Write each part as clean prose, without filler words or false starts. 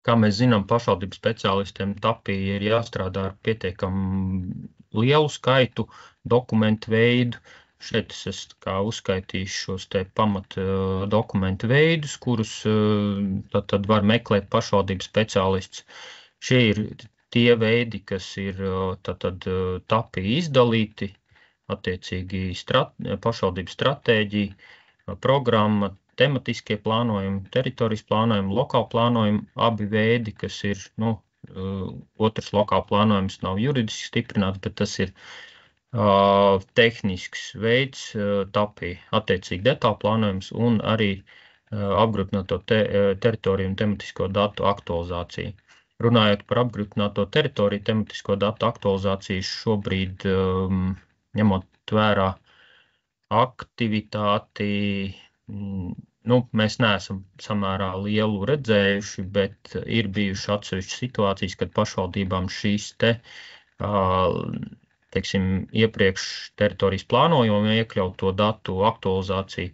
Kā mēs zinām, pašvaldības speciālistiem TAPI ir jāstrādā ar pietiekami lielu skaitu dokumentu veidu. Šeit es kā uzskaitīšu šos te pamat dokumentu veidus, kurus tad var meklēt pašvaldības speciālists. Šie ir tie veidi, kas ir tad TAPI izdalīti, attiecīgi pašvaldības stratēģija, programma, tematiskie plānojumi, teritorijas plānojumi, lokāli plānojumi, abi veidi, kas ir, otrs lokāli plānojums nav juridiski stiprināts, bet tas ir tehnisks veids, TAPI, attiecīgi detālu plānojums un arī apgrupināto teritoriju un tematisko datu aktualizāciju. Runājot par apgrupināto teritoriju tematisko datu aktualizāciju, šobrīd, ņemot vērā aktivitāti, mēs neesam samērā lielu redzējuši, bet ir bijuši atsevišķas situācijas, kad pašvaldībām šīs teiksim, iepriekš teritorijas plānojumā iekļauto datu aktualizāciju,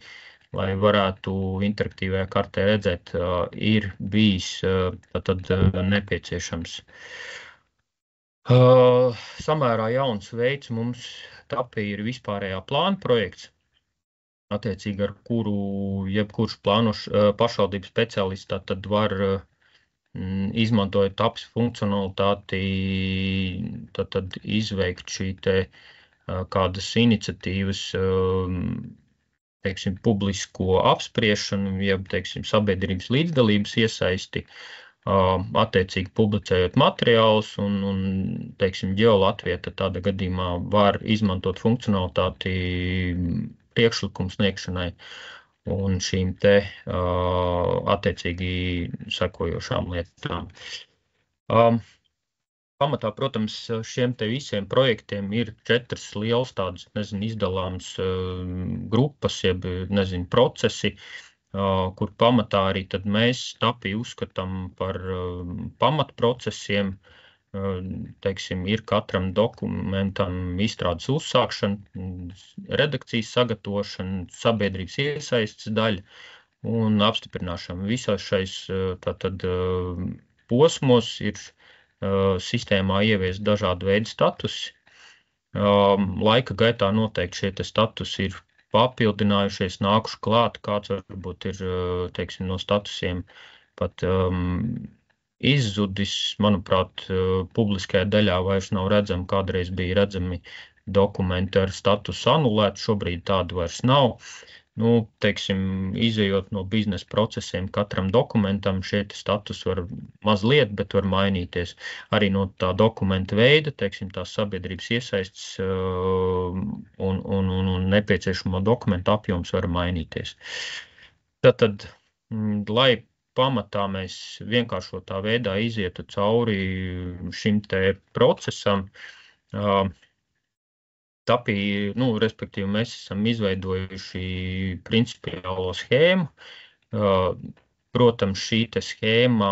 lai varētu interaktīvajā kartē redzēt, ir bijis tad nepieciešams. Samērā jauns veids mums TAPI ir vispārējā plāna projekts, attiecīgi ar kuru jebkurš pašvaldības speciālists tad var izmantojot TAPS funkcionalitāti, tad izveikt šī kādas iniciatīvas, teiksim, publisko apspriešanu, jeb, teiksim, sabiedrības līdzdalības iesaisti, attiecīgi publicējot materiālus un teiksim, Geolatvija tādā gadījumā var izmantot funkcionalitāti priekšlikumu sniegšanai un šīm attiecīgi sekojošām lietām. Pamatā, protams, šiem visiem projektiem ir 4 lielas tādas, izdalāmas grupas, jeb, procesi, kur pamatā arī tad mēs TAPI uzskatām par pamatprocesiem. Teiksim, ir katram dokumentam izstrādes uzsākšana, redakcijas sagatavošana, sabiedrības iesaistes daļa un apstiprināšana. Visās šais tātad posmos ir sistēmā ieviest dažādu veidu statusi. Laika gaitā noteikti šie statusi ir papildinājušies, nākuši klāt, kāds varbūt ir, teiksim, no statusiem pat izzudis, manuprāt, publiskajā daļā vairs nav redzami, kādreiz bija redzami dokumenti ar statusu anulēt, šobrīd tādu vairs nav. Teiksim, izejot no biznesa procesiem, katram dokumentam šie status var mazliet, bet var mainīties. Arī no tā dokumenta veida, teiksim, tās sabiedrības iesaistes un nepieciešamo dokumentu apjoms var mainīties. Tātad, lai pamatā mēs vienkāršotā veidā izietu cauri šim procesam, TAPI, respektīvi, mēs esam izveidojuši principiālo schēmu. Protams, šī schēma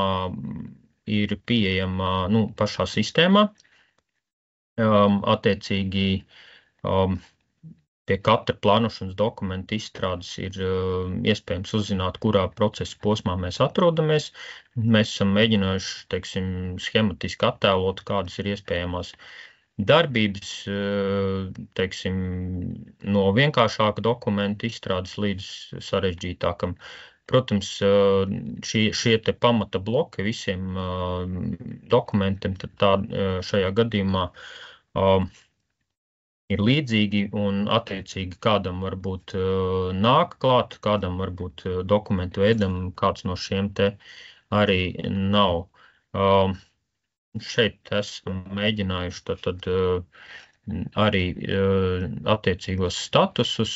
ir pieejama pašā sistēmā. Attiecīgi, pie katra plānošanas dokumenta izstrādes ir iespējams uzzināt, kurā procesa posmā mēs atrodamies. Mēs esam mēģinājuši, teiksim, schematiski attēlot, kādas ir iespējamās darbības, teiksim, no vienkāršāka dokumenta izstrādes līdz sarežģītākam. Protams, šie pamata bloki visiem dokumentiem šajā gadījumā ir līdzīgi un attiecīgi kādam varbūt nāk klāt, kādam varbūt dokumentu veidam, kāds no šiem arī nav. Šeit esam mēģinājuši tad arī attiecīgos statusus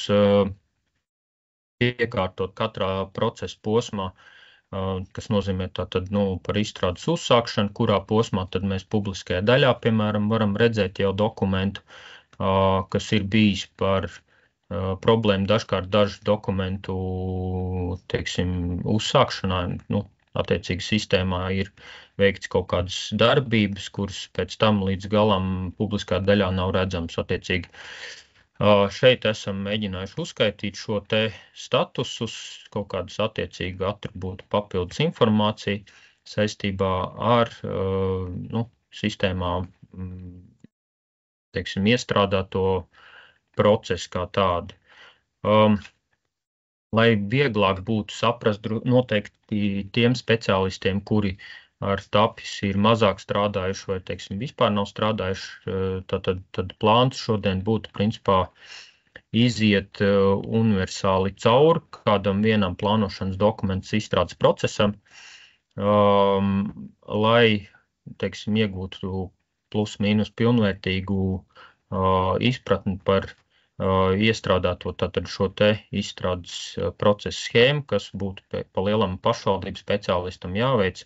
iekārtot katrā procesa posmā, kas nozīmē tātad, par izstrādes uzsākšanu, kurā posmā tad mēs publiskajā daļā, piemēram, varam redzēt jau dokumentu, kas ir bijis par problēmu dažkārt dažu dokumentu, teiksim, uzsākšanā, attiecīgi sistēmā ir veikts kaut kādas darbības, kuras pēc tam līdz galam publiskā daļā nav redzams. Attiecīgi, šeit esam mēģinājuši uzskaitīt šo statusus, kaut kādus attiecīgi atribūtu papildus informāciju, saistībā ar sistēmā, teiksim, iestrādāto procesu kā tādu. Lai vieglāk būtu saprast noteikti tiem speciālistiem, kuri ar TAPIS ir mazāk strādājuši vai, teiksim, vispār nav strādājuši, tad plāns šodien būtu, principā, iziet universāli cauri kādam vienam plānošanas dokumentus izstrādes procesam, lai, teiksim, iegūtu plus mīnus pilnvērtīgu izpratni par iestrādāto tātad šo te izstrādes procesu schēmu, kas būtu pa lielam pašvaldības speciālistam jāveic,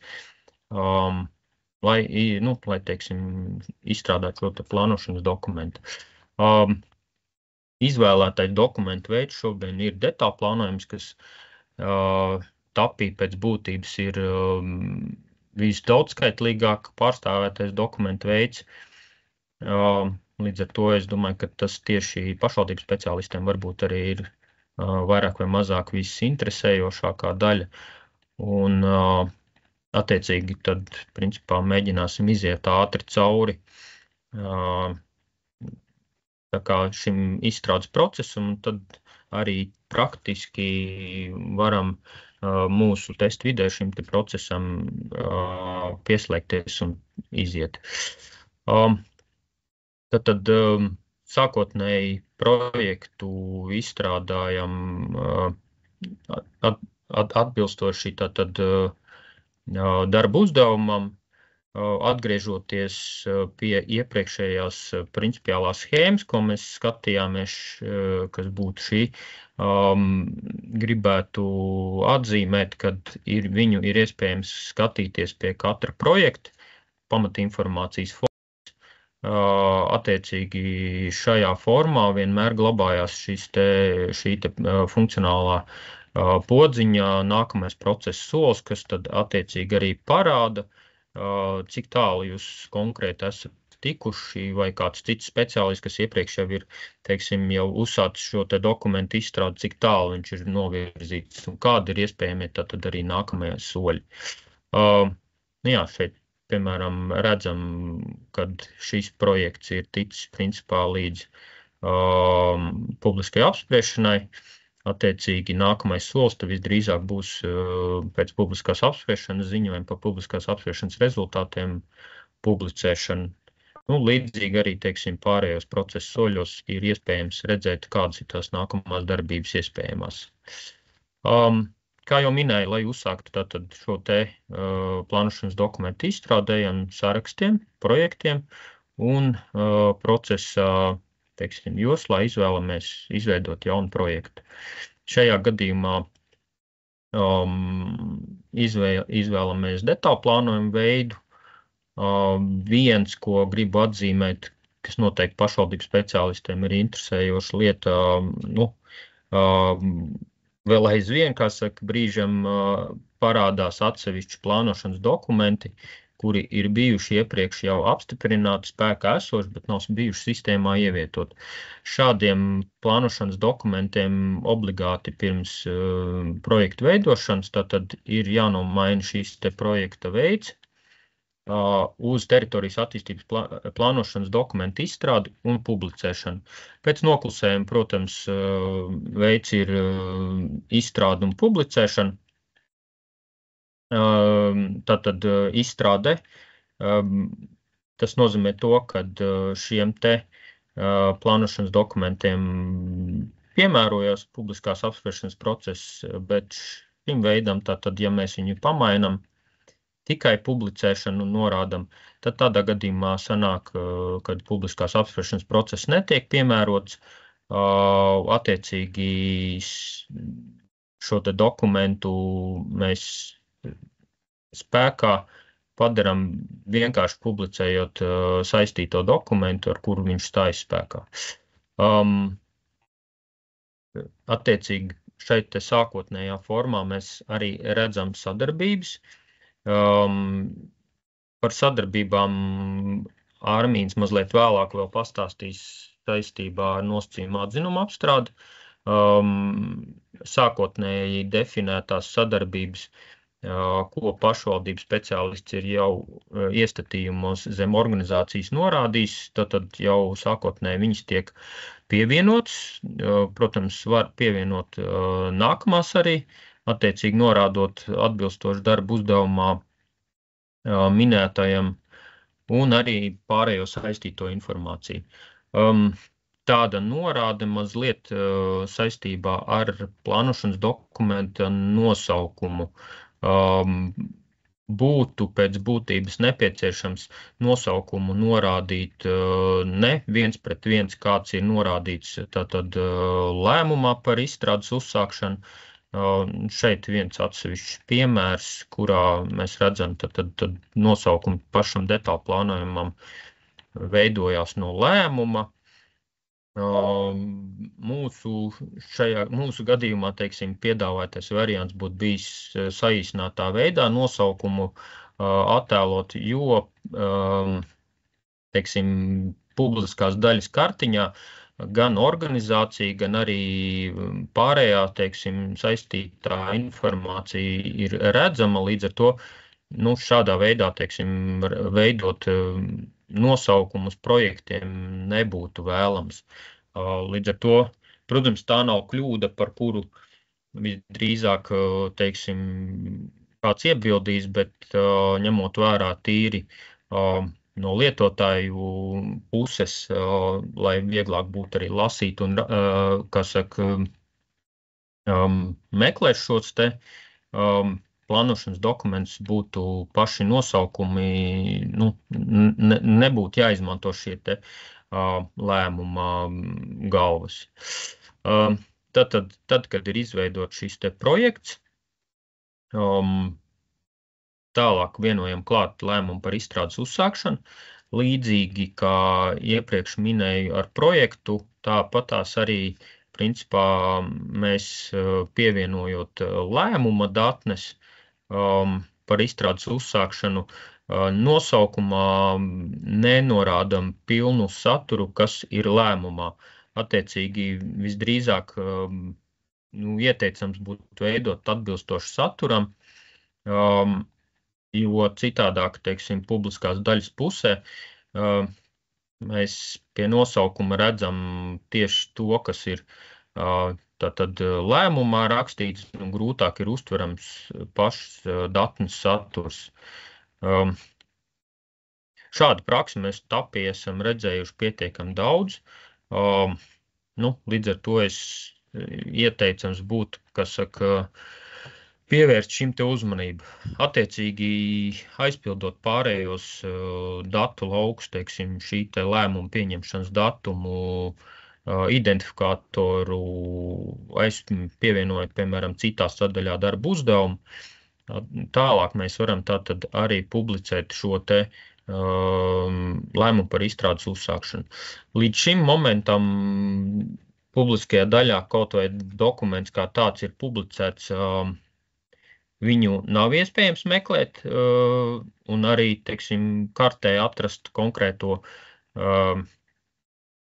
lai teiksim, izstrādāt šo te plānošanas dokumentu. Izvēlētais dokumentu veids šobrīd ir detāla plānojums, kas TAPI pēc būtības ir visdaudzskaitlīgāk pārstāvētais dokumentu veids. Līdz ar to es domāju, ka tas tieši pašvaldības speciālistiem varbūt arī ir vairāk vai mazāk visinteresējošākā daļa. Un attiecīgi tad, principā, mēģināsim iziet ātri cauri tā kā šim izstrādes procesam, un tad arī praktiski varam mūsu testu vidē šim te procesam pieslēgties un iziet. Tad sākotnēji projektu izstrādājam atbilstoši tātad darba uzdevumam, atgriežoties pie iepriekšējās principiālās schēmas, ko mēs skatījāmies, kas būtu šī, gribētu atzīmēt, kad viņu ir iespējams skatīties pie katra projekta, pamatinformācijas formas. Attiecīgi šajā formā vienmēr glabājās šī funkcionālā podziņa nākamais procesa solis, kas tad attiecīgi arī parāda, cik tālu jūs konkrēti esat tikuši, vai kāds cits speciālists, kas iepriekš jau ir, teiksim, jau uzsācis šo te dokumentu izstrādi, cik tālu viņš ir novirzīts un kādi ir iespējami tad arī nākamajā soļi. Jā, šeit, piemēram, redzam, kad šis projekts ir ticis principā līdz publiskai apspriešanai. Attiecīgi nākamais solis tad visdrīzāk būs pēc publiskās apspriešanas ziņojuma par publiskās apspriešanas rezultātiem publicēšana. Līdzīgi arī, teiksim, pārējos procesa soļos ir iespējams redzēt, kādas ir tās nākamās darbības iespējamās. Kā jau minēju, lai uzsāktu tātad šo te plānošanas dokumentu izstrādējam sarakstiem, projektiem un procesā, teiksim, joslā izvēlamies izveidot jaunu projektu. Šajā gadījumā izvēlamies detālu plānojumu veidu. Viens, ko gribu atzīmēt, kas noteikti pašvaldības speciālistiem ir interesējoša lieta, vēl aizvien, kā saka, brīžam parādās atsevišķi plānošanas dokumenti, kuri ir bijuši iepriekš jau apstiprināti, spēkā esoši, bet nav bijuši sistēmā ievietot. Šādiem plānošanas dokumentiem obligāti pirms projektu veidošanas, tātad ir jānomaina šīs te projekta veids uz teritorijas attīstības plānošanas dokumentu izstrādi un publicēšanu. Pēc noklusējuma, protams, veids ir izstrāde un publicēšana. Tātad izstrāde, tas nozīmē to, ka šiem te plānošanas dokumentiem piemērojas publiskās apspriešanas process, bet šim veidam, tātad, ja mēs viņu pamainam, tikai publicēšanu norādam, tad tādā gadījumā sanāk, kad publiskās apspriešanas process netiek piemērots, attiecīgi šo te dokumentu mēs spēkā padaram vienkārši publicējot saistīto dokumentu, ar kuru viņš stājas spēkā. Attiecīgi šeit te sākotnējā formā mēs arī redzam sadarbības. Par sadarbībām Armīns mazliet vēlāk vēl pastāstīs saistībā ar nosacījumu atzinumu apstrādi. Sākotnēji definētās sadarbības ko pašvaldības speciālists ir jau iestatījumos zem organizācijas norādījis, tad jau sākotnēji viņas tiek pievienotas. Protams, var pievienot nākamās arī, attiecīgi norādot atbilstoši darba uzdevumā minētajam un arī pārējo saistīto informāciju. Tāda norāde mazliet saistībā ar plānošanas dokumenta nosaukumu. Būtu pēc būtības nepieciešams nosaukumu norādīt ne viens pret viens, kāds ir norādīts tātad lēmumā par izstrādes uzsākšanu. Šeit viens atsevišķs piemērs, kurā mēs redzam tad nosaukumu pašam detālu plānojumam veidojās no lēmuma. Mūsu gadījumā, teiksim, piedāvātais variants būtu bijis saīsinātā veidā nosaukumu attēlot, jo, teiksim, publiskās daļas kartiņā gan organizācija, gan arī pārējā, teiksim, saistītā informācija ir redzama, līdz ar to, šādā veidā, teiksim, veidot nosaukumus projektiem nebūtu vēlams. Līdz ar to, protams, tā nav kļūda, par kuru visdrīzāk, teiksim, kāds iebildīs, bet ņemot vērā tīri no lietotāju puses, lai vieglāk būtu arī lasīt un, meklēt šos te plānošanas dokumentus, būtu paši nosaukumi, nebūtu jāizmanto šie te lēmuma galvas. Tad, kad ir izveidot šis te projekts, tālāk vienojam klāt lēmumu par izstrādes uzsākšanu, līdzīgi kā iepriekš minēju ar projektu, tāpatās arī principā mēs pievienojot lēmuma datnes par izstrādes uzsākšanu, nosaukumā nenorādam pilnu saturu, kas ir lēmumā. Attiecīgi visdrīzāk ieteicams būtu veidot atbilstoši saturam, jo citādāk, teiksim, publiskās daļas pusē mēs pie nosaukuma redzam tieši to, kas ir tātad lēmumā rakstīts, un grūtāk ir uztverams pašs datnes saturs. Šādu praksi mēs tapī esam redzējuši pietiekami daudz. Līdz ar to ieteicams būtu, pievērst šim te uzmanību. Attiecīgi aizpildot pārējos datu laukus, teiksim, šī te lēmuma pieņemšanas datumu, identifikātoru, pievienojot, piemēram, citā sadaļā darba uzdevumu. Tālāk mēs varam tātad arī publicēt šo te lēmumu par izstrādes uzsākšanu. Līdz šim momentam publiskajā daļā kaut vai dokuments kā tāds ir publicēts, viņu nav iespējams meklēt un arī, teiksim, kartē atrast konkrēto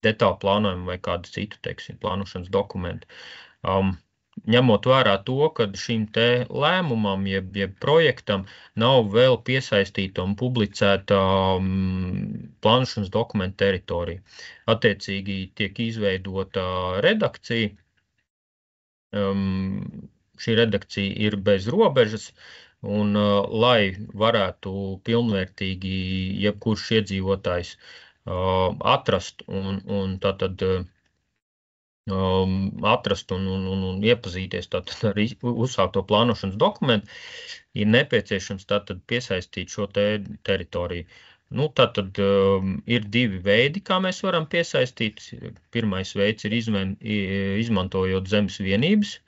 detālu plānojumu vai kādu citu, teiksim, plānošanas dokumentu. Ņemot vērā to, ka šim te lēmumam, jeb projektam nav vēl piesaistīta un publicēta plānošanas dokumentu teritorija. Attiecīgi tiek izveidota redakcija. Šī redakcija ir bez robežas, un lai varētu pilnvērtīgi jebkurš iedzīvotājs atrast un tātad atrast un iepazīties tātad ar uzsākto plānošanas dokumentu, ir nepieciešams tātad piesaistīt šo teritoriju. Tātad ir divi veidi, kā mēs varam piesaistīt. Pirmais veids ir izmantojot zemes vienības,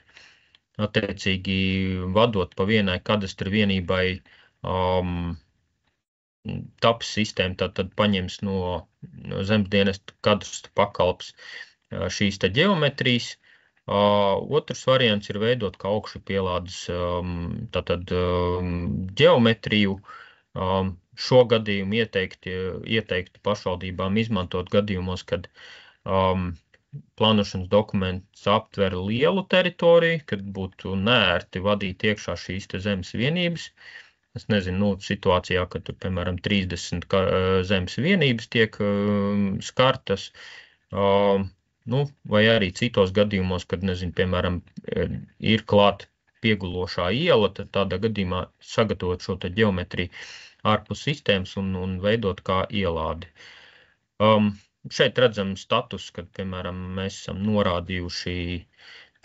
attiecīgi vadot pa vienai kadastra vienībai taps sistēma, tātad paņems no zemesdienesta kadastra pakalps šīs te ģeometrijas. Otrs variants ir veidot kā augšu pielādes tātad ģeometriju. Šo gadījumu ieteikti pašvaldībām izmantot gadījumos, kad plānošanas dokuments aptver lielu teritoriju, kad būtu neērti vadīt iekšā šīs te zemes vienības. Es nezinu, situācijā, kad tur, piemēram, 30 zemes vienības tiek skartas, vai arī citos gadījumos, kad, nezinu, piemēram, ir klāt piegulošā iela, tad tādā gadījumā sagatavot šo te ģeometriju ārpus sistēmas un veidot kā ielādi. Šeit redzam status, kad, piemēram, mēs esam norādījuši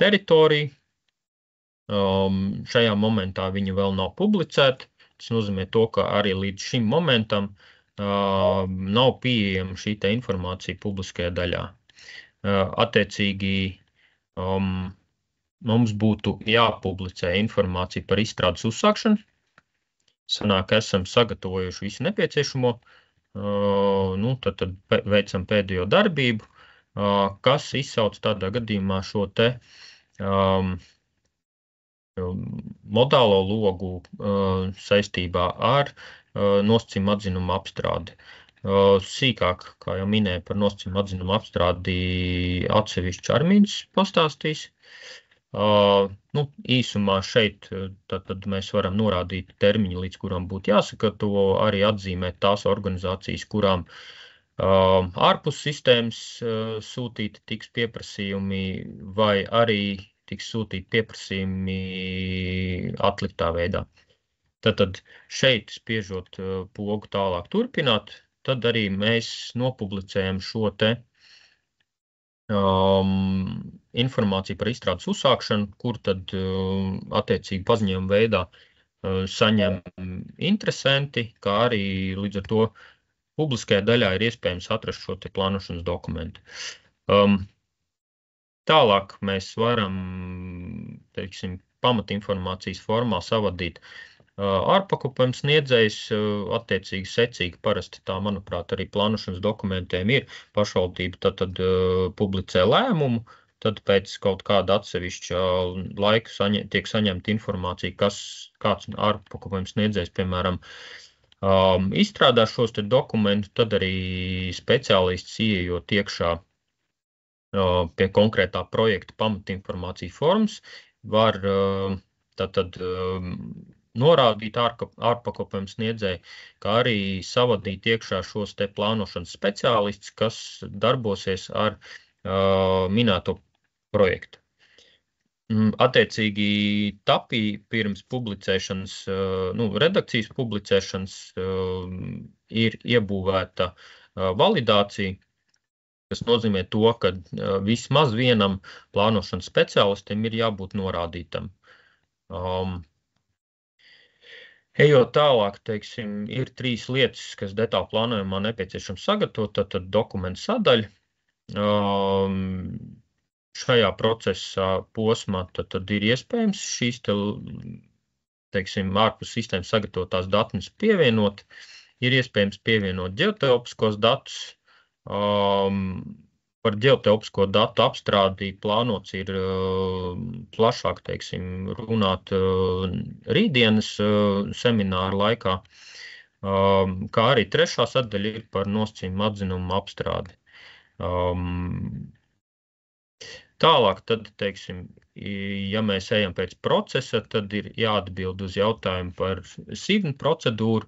teritoriju. Šajā momentā viņa vēl nav publicēta. Tas nozīmē to, ka arī līdz šim momentam nav pieejama šī te informācija publiskajā daļā. Attiecīgi, mums būtu jāpublicē informācija par izstrādes uzsākšanu. Sanāk, esam sagatavojuši visu nepieciešamo, tad veicam pēdējo darbību, kas izsauc tādā gadījumā šo te modālo logu saistībā ar nosacījumu atzinumu apstrādi. Sīkāk, kā jau minēju, par nosacījumu atzinumu apstrādi atsevišķi Armīns pastāstīs. Īsumā šeit tad mēs varam norādīt termiņu, līdz kuram būtu jāsagatavo, arī atzīmēt tās organizācijas, kurām ārpus sistēmas sūtīti tiks pieprasījumi vai arī tiks sūtīti pieprasījumi atliktā veidā. Tad šeit, spiežot pogu tālāk turpināt, tad arī mēs nopublicējam šo te informāciju par izstrādes uzsākšanu, kur tad attiecīgi paziņojuma veidā saņem interesanti, kā arī līdz ar to publiskajā daļā ir iespējams atrast šo te plānošanas dokumentu. Tālāk mēs varam, teiksim, pamatinformācijas formā savadīt ārpakalpojumu sniedzējs, attiecīgi secīgi parasti tā, manuprāt, arī plānošanas dokumentiem ir pašvaldība, tad publicē lēmumu, tad pēc kaut kāda atsevišķa laika tiek saņemta informācija, kāds ārpakalpojumu sniedzējs, piemēram, izstrādā šos te dokumentus, tad arī speciālists ieejot iekšā pie konkrētā projekta pamatinformācijas formas, var tad norādīt ārpakalpojumu sniedzēju, kā arī savadīt iekšā šos te plānošanas speciālistus, kas darbosies ar minēto projektu. Attiecīgi tapī pirms publicēšanas, redakcijas publicēšanas ir iebūvēta validācija, kas nozīmē to, ka vismaz vienam plānošanas speciālistam ir jābūt norādītam. Ejot tālāk, teiksim, ir 3 lietas, kas detālu plānojumā nepieciešams sagatavot, tad dokumentu sadaļa. Šajā procesa posmā tad ir iespējams šīs teiksim, ārpus sistēmas sagatavotās datnes pievienot, ir iespējams pievienot ģeotelpiskos datus. Par ģeotelpisko datu apstrādi plānots ir plašāk, teiksim, runāt rītdienas semināra laikā, kā arī 3. sadaļa ir par nosacījumu atzinumu apstrādi. Tālāk, tad, teiksim, ja mēs ejam pēc procesa, tad ir jāatbild uz jautājumu par SIGN procedūru,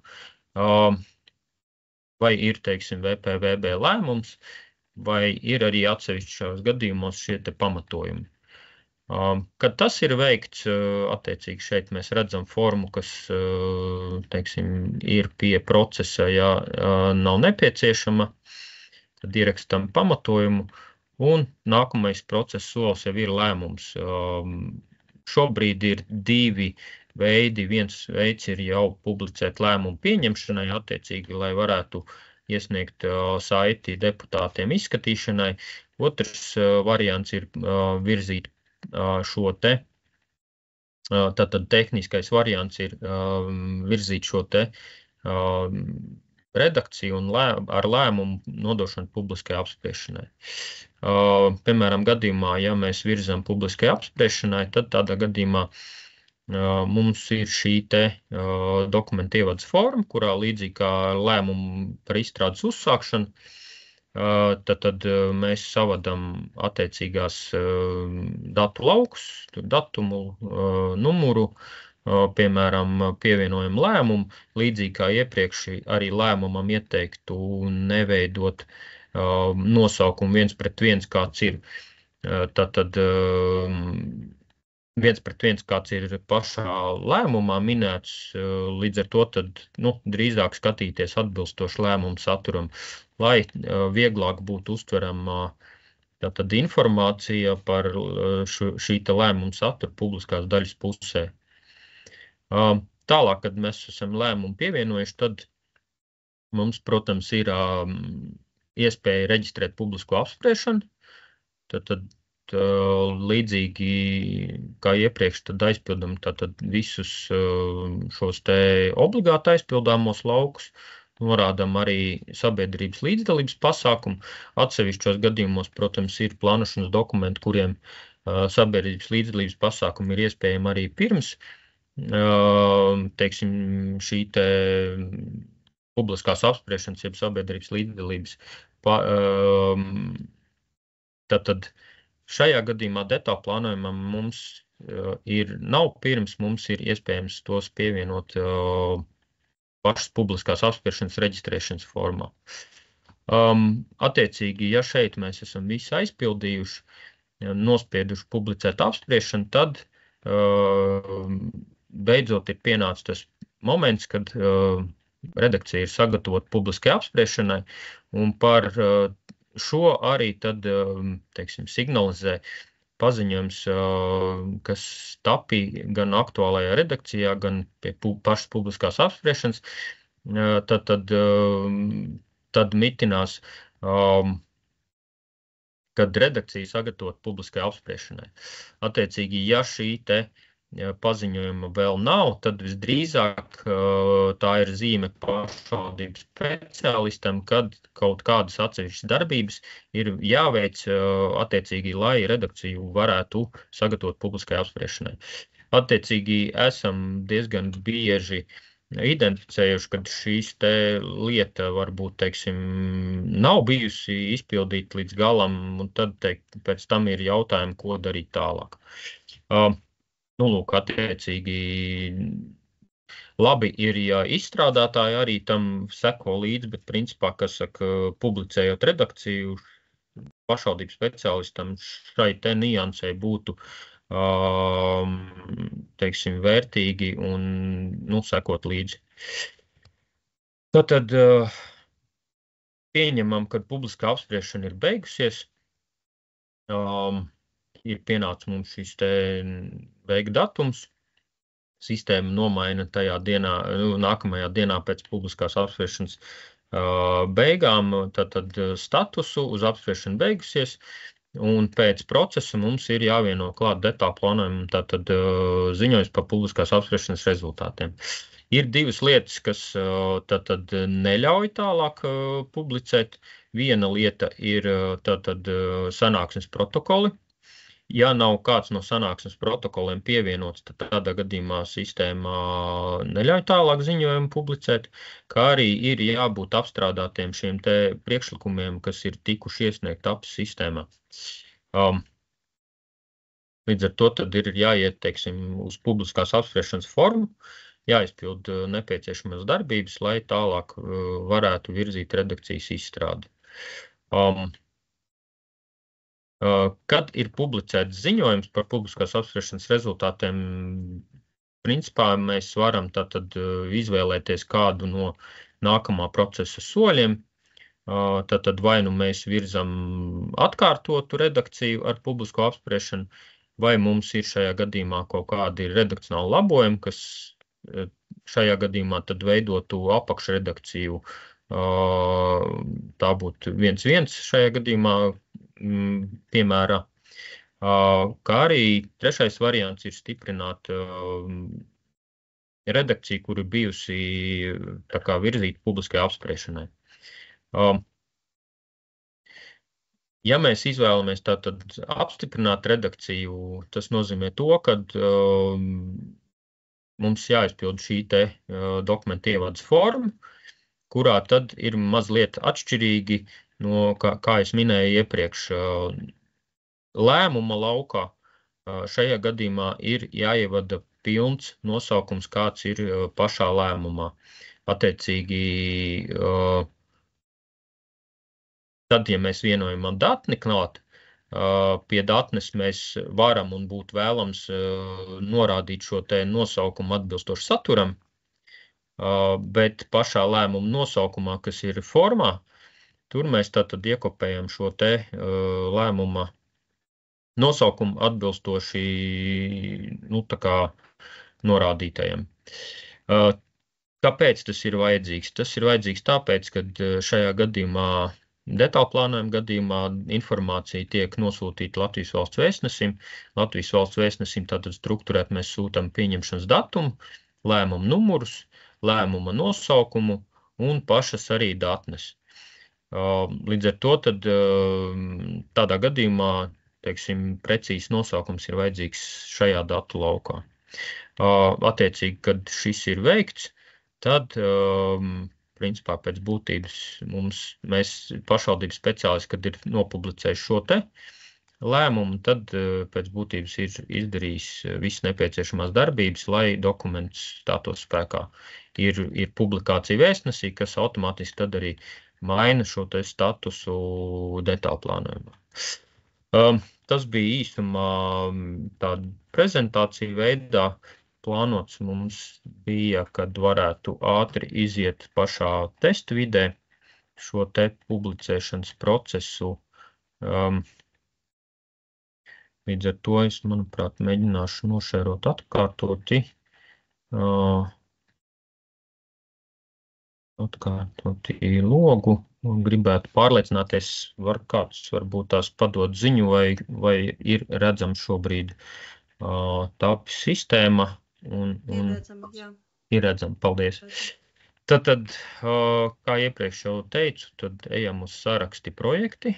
vai ir, teiksim, VPVB lēmums, vai ir arī atsevišķos gadījumos šie te pamatojumi. Kad tas ir veikts, attiecīgi šeit mēs redzam formu, kas, teiksim, ir pie procesa, ja nav nepieciešama, tad ierakstam pamatojumu, un nākamais procesa solis jau ir lēmums. Šobrīd ir 2 veidi. Viens veids ir jau publicēt lēmumu pieņemšanai, attiecīgi, lai varētu iesniegt saiti deputātiem izskatīšanai. Otrs variants ir virzīt šo te, tātad tehniskais variants ir virzīt šo te redakciju un ar lēmumu nodošanu publiskai apspriešanai. Piemēram, gadījumā, ja mēs virzam publiskai apspriešanai, tad tādā gadījumā mums ir šī te dokumenta ievads forma, kurā līdzīgi kā lēmumu par izstrādes uzsākšanu, Tad mēs savadam attiecīgās datu laukus, datumu, numuru, piemēram, pievienojam lēmumu, līdzīgi kā iepriekš arī lēmumam ieteiktu neveidot nosaukumu 1:1, kāds ir. Tātad 1:1, kāds ir pašā lēmumā minēts, līdz ar to tad, drīzāk skatīties atbilstoši lēmumu saturam, lai vieglāk būtu uztverama tātad informācija par šī te lēmumu saturu publiskās daļas pusē. Tālāk, kad mēs esam lēmumu pievienojuši, tad mums, protams, ir iespēja reģistrēt publisko apspriešanu. Tad līdzīgi kā iepriekš, tad aizpildam tātad visus šos te obligāti aizpildāmos laukus, norādam arī sabiedrības līdzdalības pasākumu. Atsevišķos gadījumos, protams, ir plānošanas dokumenti, kuriem sabiedrības līdzdalības pasākumi ir iespējami arī pirms, teiksim, šī te publiskās apspriešanas, jeb sabiedrības līdzdalības. Tātad šajā gadījumā detālu plānojumam mums nav pirms, mums ir iespējams tos pievienot pašas publiskās apspriešanas reģistrēšanas formā. Attiecīgi, ja šeit mēs esam visu aizpildījuši, nospieduši publicēt apspriešanu, tad beidzot ir pienācis tas moments, kad redakcija ir sagatavota publiskai apspriešanai, un par šo arī tad, teiksim, signalizē paziņojums, kas tapīja gan aktuālajā redakcijā, gan pie pašas publiskās apspriešanas, tad mitinās, kad redakcija sagatavot publiskai apspriešanai. Attiecīgi, ja šī te paziņojuma vēl nav, tad visdrīzāk tā ir zīme pašvaldības speciālistam, kad kaut kādas atsevišķas darbības ir jāveic attiecīgi, lai redakciju varētu sagatavot publiskai apspriešanai. Attiecīgi, esam diezgan bieži identificējuši, kad šīs te lieta varbūt, teiksim, nav bijusi izpildīta līdz galam, un tad, pēc tam ir jautājumi, ko darīt tālāk. Lūk, attiecīgi labi ir, ja izstrādātāji arī tam seko līdzi, bet principā, kas saka, publicējot redakciju, pašvaldības speciālistam šai te niansei būtu, teiksim, vērtīgi un, sekot līdzi. Tad pieņemam, kad publiskā apspriešana ir beigusies, ir pienācis mums šis te beigu datums, sistēma nomaina tajā dienā, nākamajā dienā pēc publiskās apspriešanas beigām, tad statusu uz apspriešanu beigusies, un pēc procesa mums ir jāvieno klāt detālu plānojumu, tātad ziņojums par publiskās apspriešanas rezultātiem. Ir divas lietas, kas tātad neļauj tālāk publicēt. Viena lieta ir tātad sanāksmes protokoli. Ja nav kāds no sanāksmes protokoliem pievienots, tad tādā gadījumā sistēmā neļauj tālāk ziņojumu publicēt, kā arī ir jābūt apstrādātiem šiem te priekšlikumiem, kas ir tikuši iesniegt APS sistēmā. Līdz ar to tad ir jāiet, teiksim, uz publiskās apspriešanas formu, jāizpild nepieciešamās darbības, lai tālāk varētu virzīt redakcijas izstrādi. Kad ir publicēts ziņojums par publiskās apspriešanas rezultātiem, principā mēs varam tātad izvēlēties kādu no nākamā procesa soļiem. Tātad vai nu mēs virzam atkārtotu redakciju ar publisko apspriešanu, vai mums ir šajā gadījumā kaut kādi redakcionāli labojumi, kas šajā gadījumā tad veidotu apakšredakciju. Tā būtu 1:1 šajā gadījumā, piemēra, kā arī trešais variants ir stiprināt redakciju, kur ir bijusi tā kā virzīta publiskai apspriešanai. Ja mēs izvēlamies tātad apstiprināt redakciju, tas nozīmē to, ka mums jāizpild šī te dokumenta ievadas forma, kurā tad ir mazliet atšķirīgi kā es minēju iepriekš, lēmuma laukā šajā gadījumā ir jāievada pilns nosaukums, kāds ir pašā lēmumā. Attiecīgi, tad, ja mēs vienojam ar datni klāt, pie datnes mēs varam un būtu vēlams norādīt šo te nosaukumu atbilstoši saturam, bet pašā lēmuma nosaukumā, kas ir formā, tur mēs tātad iekopējam šo te lēmuma nosaukumu atbilstoši, tā kā norādītajam. Kāpēc tas ir vajadzīgs? Tas ir vajadzīgs tāpēc, ka šajā gadījumā, detālu plānojuma gadījumā, informācija tiek nosūtīta Latvijas valsts vēstnesim. Latvijas valsts vēstnesim tātad strukturēt mēs sūtam pieņemšanas datumu, lēmumu numurus, lēmuma nosaukumu un pašas arī datnes. Līdz ar to tad tādā gadījumā, teiksim, precīzs nosaukums ir vajadzīgs šajā datu laukā. Attiecīgi, kad šis ir veikts, tad, principā, pēc būtības mēs pašvaldības speciālisti, kad ir nopublicējuši šo te lēmumu, tad pēc būtības ir izdarījis visas nepieciešamās darbības, lai dokuments stātos spēkā. Ir publikācija vēstnesī, kas automātiski tad arī maina šo te statusu detālu plānojumā. Tas bija īsumā tāda prezentācija veidā. Plānots mums bija, kad varētu ātri iziet pašā testa vidē šo te publicēšanas procesu. Līdz ar to es, manuprāt, mēģināšu nošērot atkārtoti logu. Gribētu pārliecināties, kāds varbūt tās padod ziņu, vai ir redzams šobrīd tāpa sistēma. Ir redzama, jā. Ir redzama, paldies. Tad, kā iepriekš jau teicu, tad ejam uz saraksti projekti.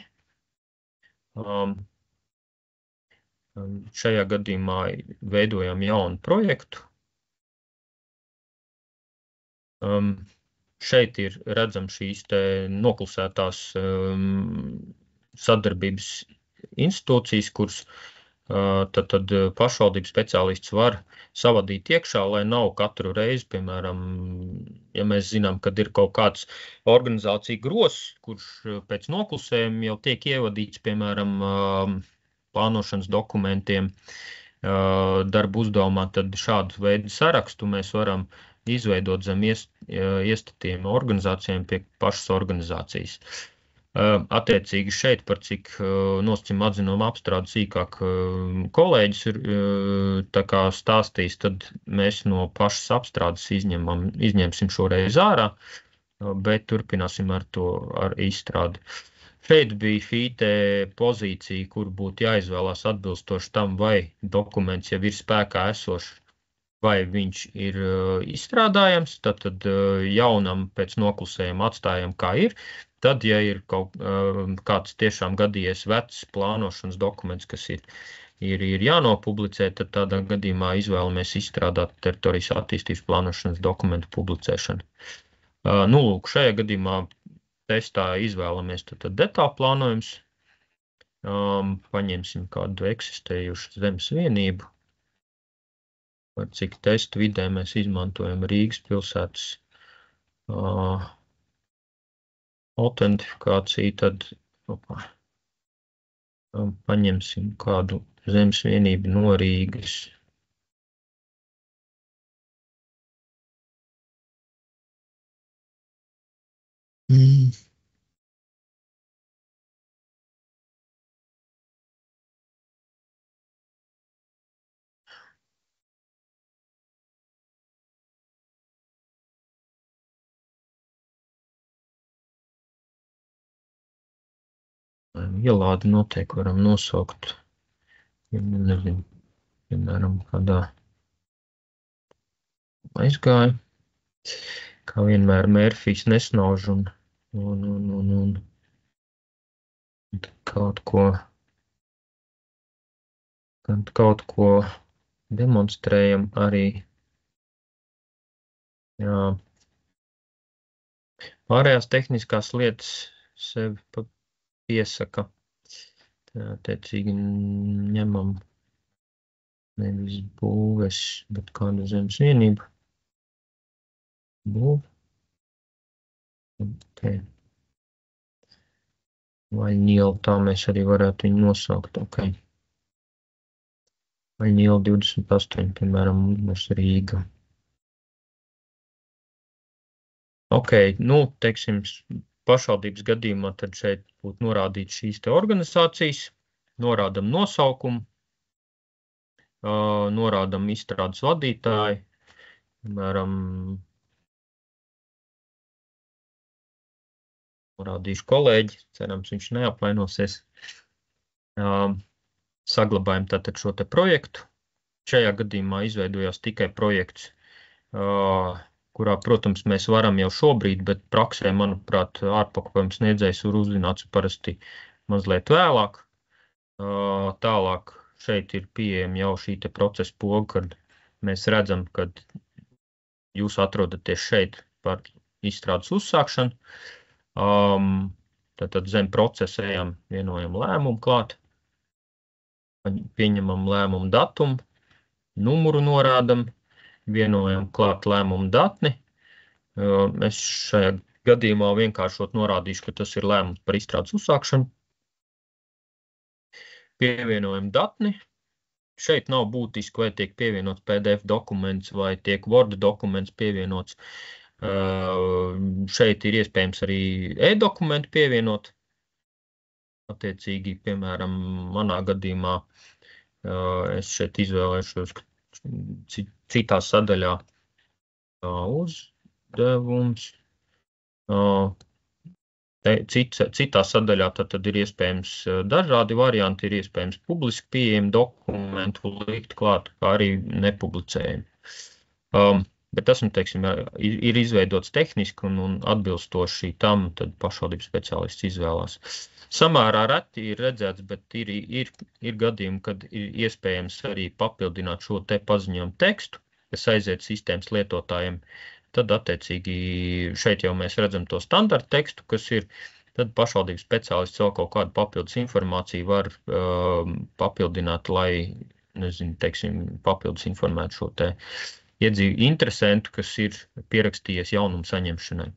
Šajā gadījumā veidojam jaunu projektu. Šeit ir redzam šīs te noklusētās sadarbības institūcijas, kuras tad pašvaldības speciālists var savadīt iekšā, lai nav katru reizi, piemēram, ja mēs zinām, kad ir kaut kāds organizācija gros, kurš pēc noklusējuma jau tiek ievadīts, piemēram, plānošanas dokumentiem darbu uzdevumā, tad šādu veidu sarakstu mēs varam izveidot zem iestatījuma organizācijām pie pašas organizācijas. Attiecīgi šeit, par cik nosacījuma atzinuma apstrādi sīkāk kolēģis ir tā kā stāstījis, tad mēs no pašas apstrādes izņemsim šoreiz ārā, bet turpināsim ar izstrādi. Šeit bija šī te pozīcija, kur būtu jāizvēlās atbilstoši tam, vai dokuments jau ir spēkā esošs, vai viņš ir izstrādājams, tad jaunam pēc noklusējuma atstājam kā ir. Tad, ja ir kaut kāds tiešām gadījies vecs plānošanas dokuments, kas ir jānopublicē, tad tādā gadījumā izvēlamies izstrādāt teritorijas attīstības plānošanas dokumentu publicēšanu. Lūk, šajā gadījumā testā izvēlamies tad detālu plānojums. Paņemsim kādu eksistējušu zemes vienību. Par cik testu vidē mēs izmantojam Rīgas pilsētas autentifikāciju, tad paņemsim kādu zemes vienību no Rīgas. Ielādi noteikti varam nosaukt, ja nezinu, piemēram, kādā aizgāja, kā vienmēr Mērfijs nesnauž un kaut ko demonstrējam arī. Jā. Pārējās tehniskās lietas sevi piesaka. Attiecīgi ņemam nevis būves, bet kādu zemes vienību. Būv. Okay. Vaļņiela, tā mēs arī varētu viņu nosaukt. Okay. Vaļņiela 28, piemēram, mums Rīga. Okay, nu, teiksim, pašvaldības gadījumā tad šeit būtu norādīts šīs te organizācijas, norādam nosaukumu, norādam izstrādes vadītāju, piemēram, norādīšu kolēģi, cerams, viņš neapvainosies. Saglabājam tātad šo te projektu. Šajā gadījumā izveidojās tikai projekts, kurā, protams, mēs varam jau šobrīd, bet praksē, manuprāt, ārpakalpojums sniedzējs var uzzināts parasti mazliet vēlāk. Tālāk šeit ir pieejama jau šī te procesa poga, kad mēs redzam, kad jūs atrodaties šeit par izstrādes uzsākšanu. Tātad zem procesa ejam, vienojam lēmumu klāt, pieņemam lēmumu datumu, numuru norādam, vienojam klāt lēmumu datni. Es šajā gadījumā vienkāršot norādīšu, ka tas ir lēmums par izstrādes uzsākšanu. Pievienojam datni. Šeit nav būtiski, vai tiek pievienots PDF dokuments vai tiek Word dokuments pievienots. Šeit ir iespējams arī e-dokumentu pievienot. Attiecīgi, piemēram, manā gadījumā es šeit izvēlēšos citā sadaļā uzdevums. Citā sadaļā tad ir iespējams dažādi varianti, ir iespējams publiski pieejami dokumentu likt klāt, kā arī nepublicējami. Bet tas, teiksim, ir izveidots tehniski un atbilstoši tam, tad pašvaldības speciālists izvēlās. Samērā reti ir redzēts, bet ir gadījumi, kad ir iespējams arī papildināt šo te paziņojumu tekstu, kas aiziet sistēmas lietotājiem. Tad, attiecīgi, šeit jau mēs redzam to standarta tekstu, kas ir, tad pašvaldības speciālists vēl kaut kādu papildus informāciju var papildināt, lai, nezinu, teiksim, papildus informētu šo te interesantu, kas ir pierakstījies jaunumu saņemšanai.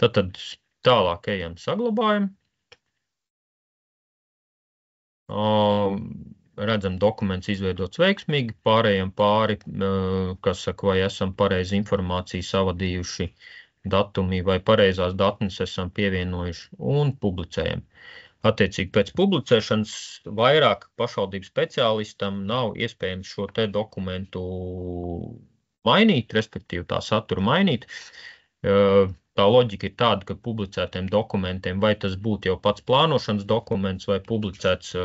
Tad tālāk ejam saglabājam. Redzam, dokuments izveidots veiksmīgi, pārējām pāri, kas saka, vai esam pareizi informāciju savadījuši datumi vai pareizās datnes esam pievienojuši un publicējam. Attiecīgi pēc publicēšanas vairāk pašvaldības speciālistam nav iespējams šo te dokumentu mainīt, respektīvi tā satura mainīt. Tā loģika ir tāda, ka publicētiem dokumentiem, vai tas būtu jau pats plānošanas dokuments vai publicēts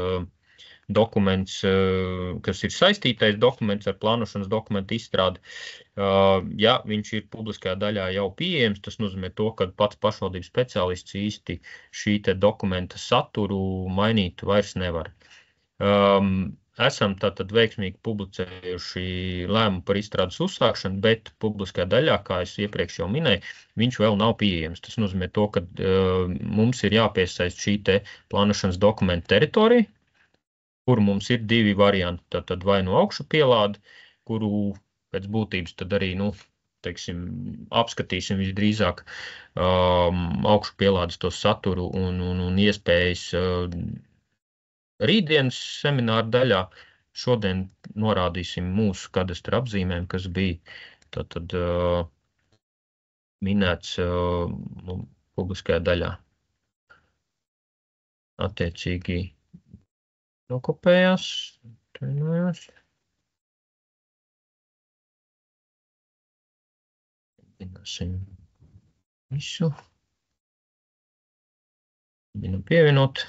dokuments, kas ir saistītais dokuments ar plānošanas dokumentu izstrādi. Ja viņš ir publiskajā daļā jau pieejams, tas nozīmē to, ka pats pašvaldības speciālists īsti šī te dokumenta saturu mainīt vairs nevar. Esam tātad veiksmīgi publicējuši lēmumu par izstrādes uzsākšanu, bet publiskajā daļā, kā es iepriekš jau minēju, viņš vēl nav pieejams. Tas nozīmē to, ka mums ir jāpiesaist šī te plānošanas dokumenta teritorija, kur mums ir divi varianti, tad vai no augšu pielāde, kuru pēc būtības tad arī, teiksim, apskatīsim visdrīzāk augšu pielādes to saturu un iespējas rītdienas semināra daļā. Šodien norādīsim mūsu kadastra apzīmēm, kas bija tad minēts publiskajā daļā. Attiecīgi nokopējās, trenojās. Mēģināsim visu. Mēģinām pievienot.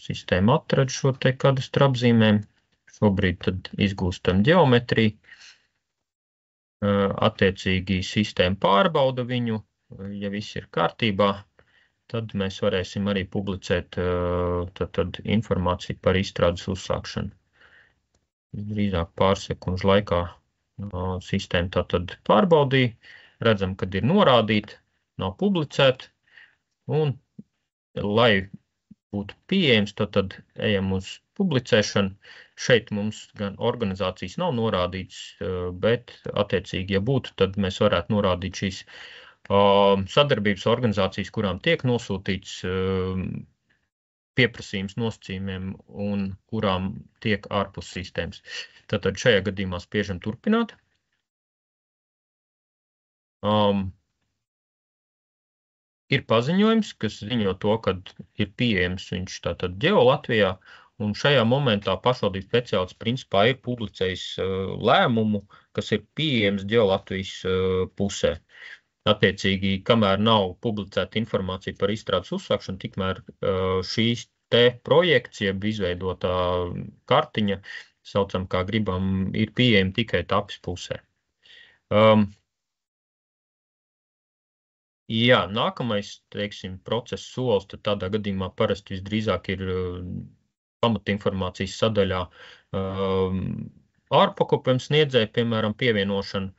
Sistēma atrada šo te kadastra apzīmēm. Šobrīd tad izgūstam ģeometriju. Attiecīgi sistēma pārbauda viņu. Ja viss ir kārtībā, tad mēs varēsim arī publicēt tad informāciju par izstrādes uzsākšanu. Drīzāk pāris sekundžu laikā sistēma tātad pārbaudīja. Redzam, kad ir norādīta, nav publicēta un lai būtu pieejams, tad ejam uz publicēšanu. Šeit mums gan organizācijas nav norādīts, bet attiecīgi, ja būtu, tad mēs varētu norādīt šīs sadarbības organizācijas, kurām tiek nosūtīts pieprasījums nosacījumiem un kurām tiek ārpus sistēmas. Tātad šajā gadījumā spiežam turpināt. Ir paziņojums, kas ziņo to, ka ir pieejams viņš tātad Geo Latvijā, un šajā momentā pašvaldības speciālists principā ir publicējis lēmumu, kas ir pieejams Geo Latvijas pusē. Attiecīgi, kamēr nav publicēta informācija par izstrādes uzsākšanu, tikmēr šīs te projekts, jeb izveidotā kartiņa, saucam kā gribam, ir pieejama tikai TAPS pusē. Jā, nākamais, teiksim, procesa solis, tad tādā gadījumā parasti visdrīzāk ir pamatinformācijas sadaļā ārpakalpojumu sniedzēja, piemēram, pievienošana.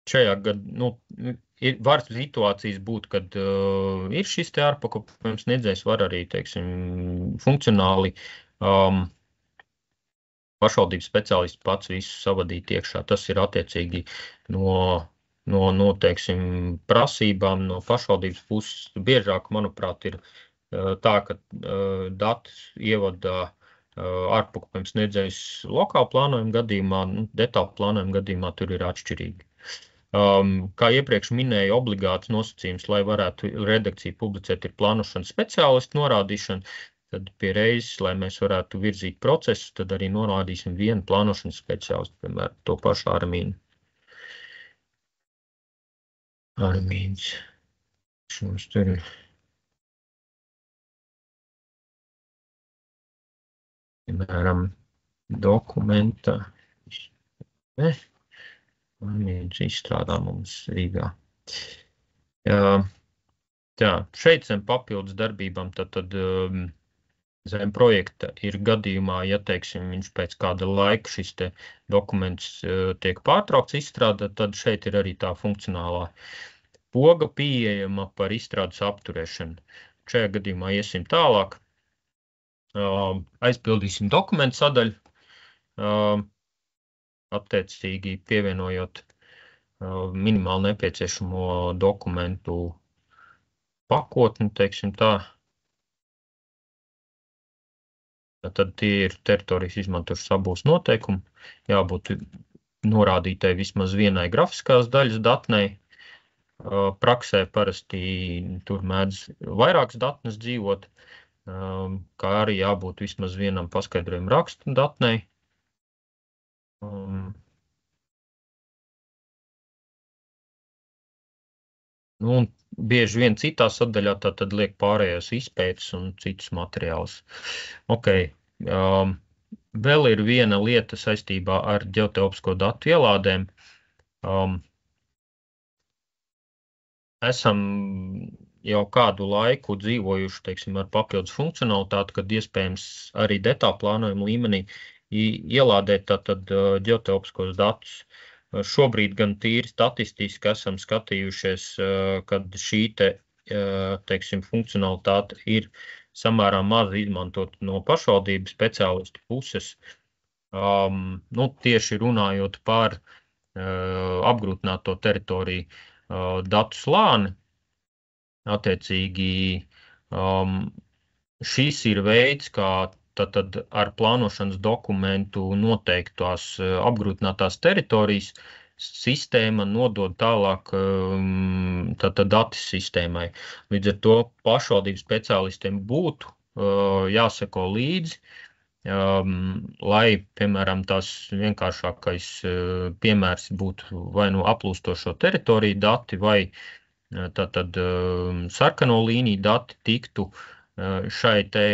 Šajā gadā, var situācijas būt, kad ir šis te ārpakalpojumu sniedzējs, var arī, teiksim, funkcionāli pašvaldības speciālists pats visu savadīt iekšā. Tas ir attiecīgi no teiksim, prasībām no pašvaldības puses. Biežāk, manuprāt, ir tā, ka datus ievada ārpakalpojumu sniedzējs lokāli plānojuma gadījumā, detāli plānojuma gadījumā tur ir atšķirīgi. Kā iepriekš minēju, obligāts nosacījums, lai varētu redakciju publicēt, ir plānošanas speciālistu norādīšana. Tad pie reizes, lai mēs varētu virzīt procesu, tad arī norādīsim vienu plānošanas speciālistu, piemēram, to pašu Armīnu. Armīns. Šos tur ir. Piemēram, dokumenta. Armīns izstrādā mums Rīgā. Tā, šeit zem papildus darbībām, tad zem projekta ir gadījumā, ja, teiksim, viņš pēc kāda laika šis te dokuments tiek pārtraukts izstrādāt, tad šeit ir arī tā funkcionālā poga pieejama par izstrādes apturēšanu. Šajā gadījumā iesim tālāk, aizpildīsim dokumentu sadaļu, attiecīgi pievienojot minimāli nepieciešamo dokumentu pakotni, teiksim tā. Tad tie ir teritorijas izmantošanas abūs noteikumi. Jābūt norādītai vismaz vienai grafiskās daļas datnei. Praksē parasti tur mēdz vairākas datnes dzīvot, kā arī jābūt vismaz vienam paskaidrojumu rakstu datnei. Un bieži vien citā sadaļā tad liek pārējās izpētes un citus materiālus. Vēl ir viena lieta saistībā ar ģeotelpisko datu ielādēm. Esam jau kādu laiku dzīvojuši, teiksim, ar papildus funkcionalitāti, kad iespējams arī detālu plānojumu līmenī ielādēt tātad ģeotelpiskos datus. Šobrīd gan tīri statistiski esam skatījušies, kad šī teiksim, funkcionalitāte ir samērā maz izmantot no pašvaldības speciālistu puses. Tieši runājot par apgrūtināto teritoriju datu slāni, attiecīgi šis ir veids, kā tad ar plānošanas dokumentu noteiktās apgrūtinātās teritorijas sistēma nodod tālāk dati sistēmai. Līdz ar to pašvaldības speciālistiem būtu jāseko līdzi, lai, piemēram, tās vienkāršākais piemērs būtu vai no aplūstošo teritoriju dati, vai tātad sarkano līniju dati tiktu šai te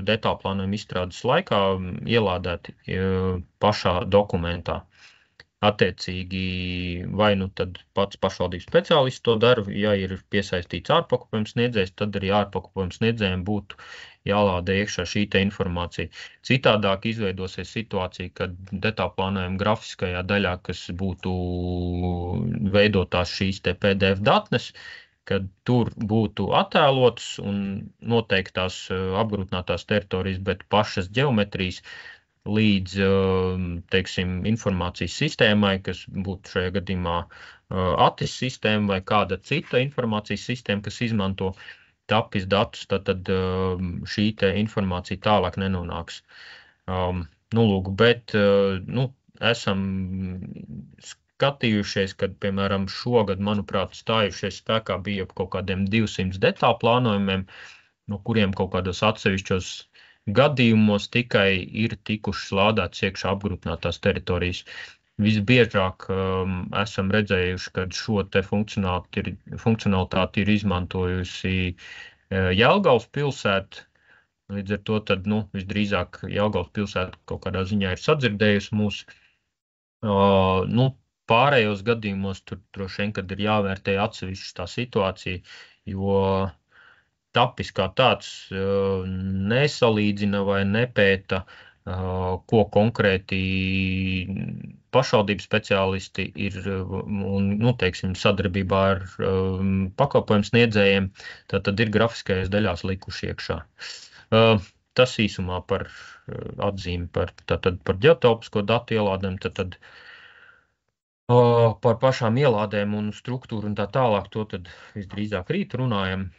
detālu plānojuma izstrādes laikā ielādēti pašā dokumentā. Attiecīgi, vai tad pats pašvaldības speciālists to dara, ja ir piesaistīts ārpakalpojumu sniedzējs, tad arī ārpakalpojumu sniedzējiem būtu jālādē iekšā šī te informācija. Citādāk izveidosies situācija, kad detālu plānojuma grafiskajā daļā, kas būtu veidotās šīs te PDF datnes, kad tur būtu attēlotas un noteiktās apgrūtinātās teritorijas, bet pašas ģeometrijas līdz, teiksim, informācijas sistēmai, kas būtu šajā gadījumā ATIS sistēma vai kāda cita informācijas sistēma, kas izmanto tapis datus, tad šī te informācija tālāk nenonāks. Lūk, bet esam skatījušies, kad, piemēram, šogad, manuprāt, stājušies spēkā bija ap kaut kādiem 200 detālu plānojumiem, no kuriem kaut kādos atsevišķos gadījumos tikai ir tikušas lādētas iekšā apgrūtinātās teritorijas. Visbiežāk esam redzējuši, ka šo te funkcionalitāti ir izmantojusi Jelgavas pilsēta. Līdz ar to tad, visdrīzāk Jelgavas pilsēta kaut kādā ziņā ir sadzirdējusi mūs. Pārējos gadījumos tur droši vien, kad ir jāvērtē atsevišķi tā situācija, jo tapis kā tāds nesalīdzina vai nepēta, ko konkrēti pašvaldības speciālisti ir un, teiksim, sadarbībā ar pakalpojumu sniedzējiem, tad ir grafiskajās daļās likuši iekšā. Tas īsumā par atzīmi par ģeotelpisko datu ielādēm, tad par pašām ielādēm un struktūru un tā tālāk, to tad visdrīzāk rīt runājam.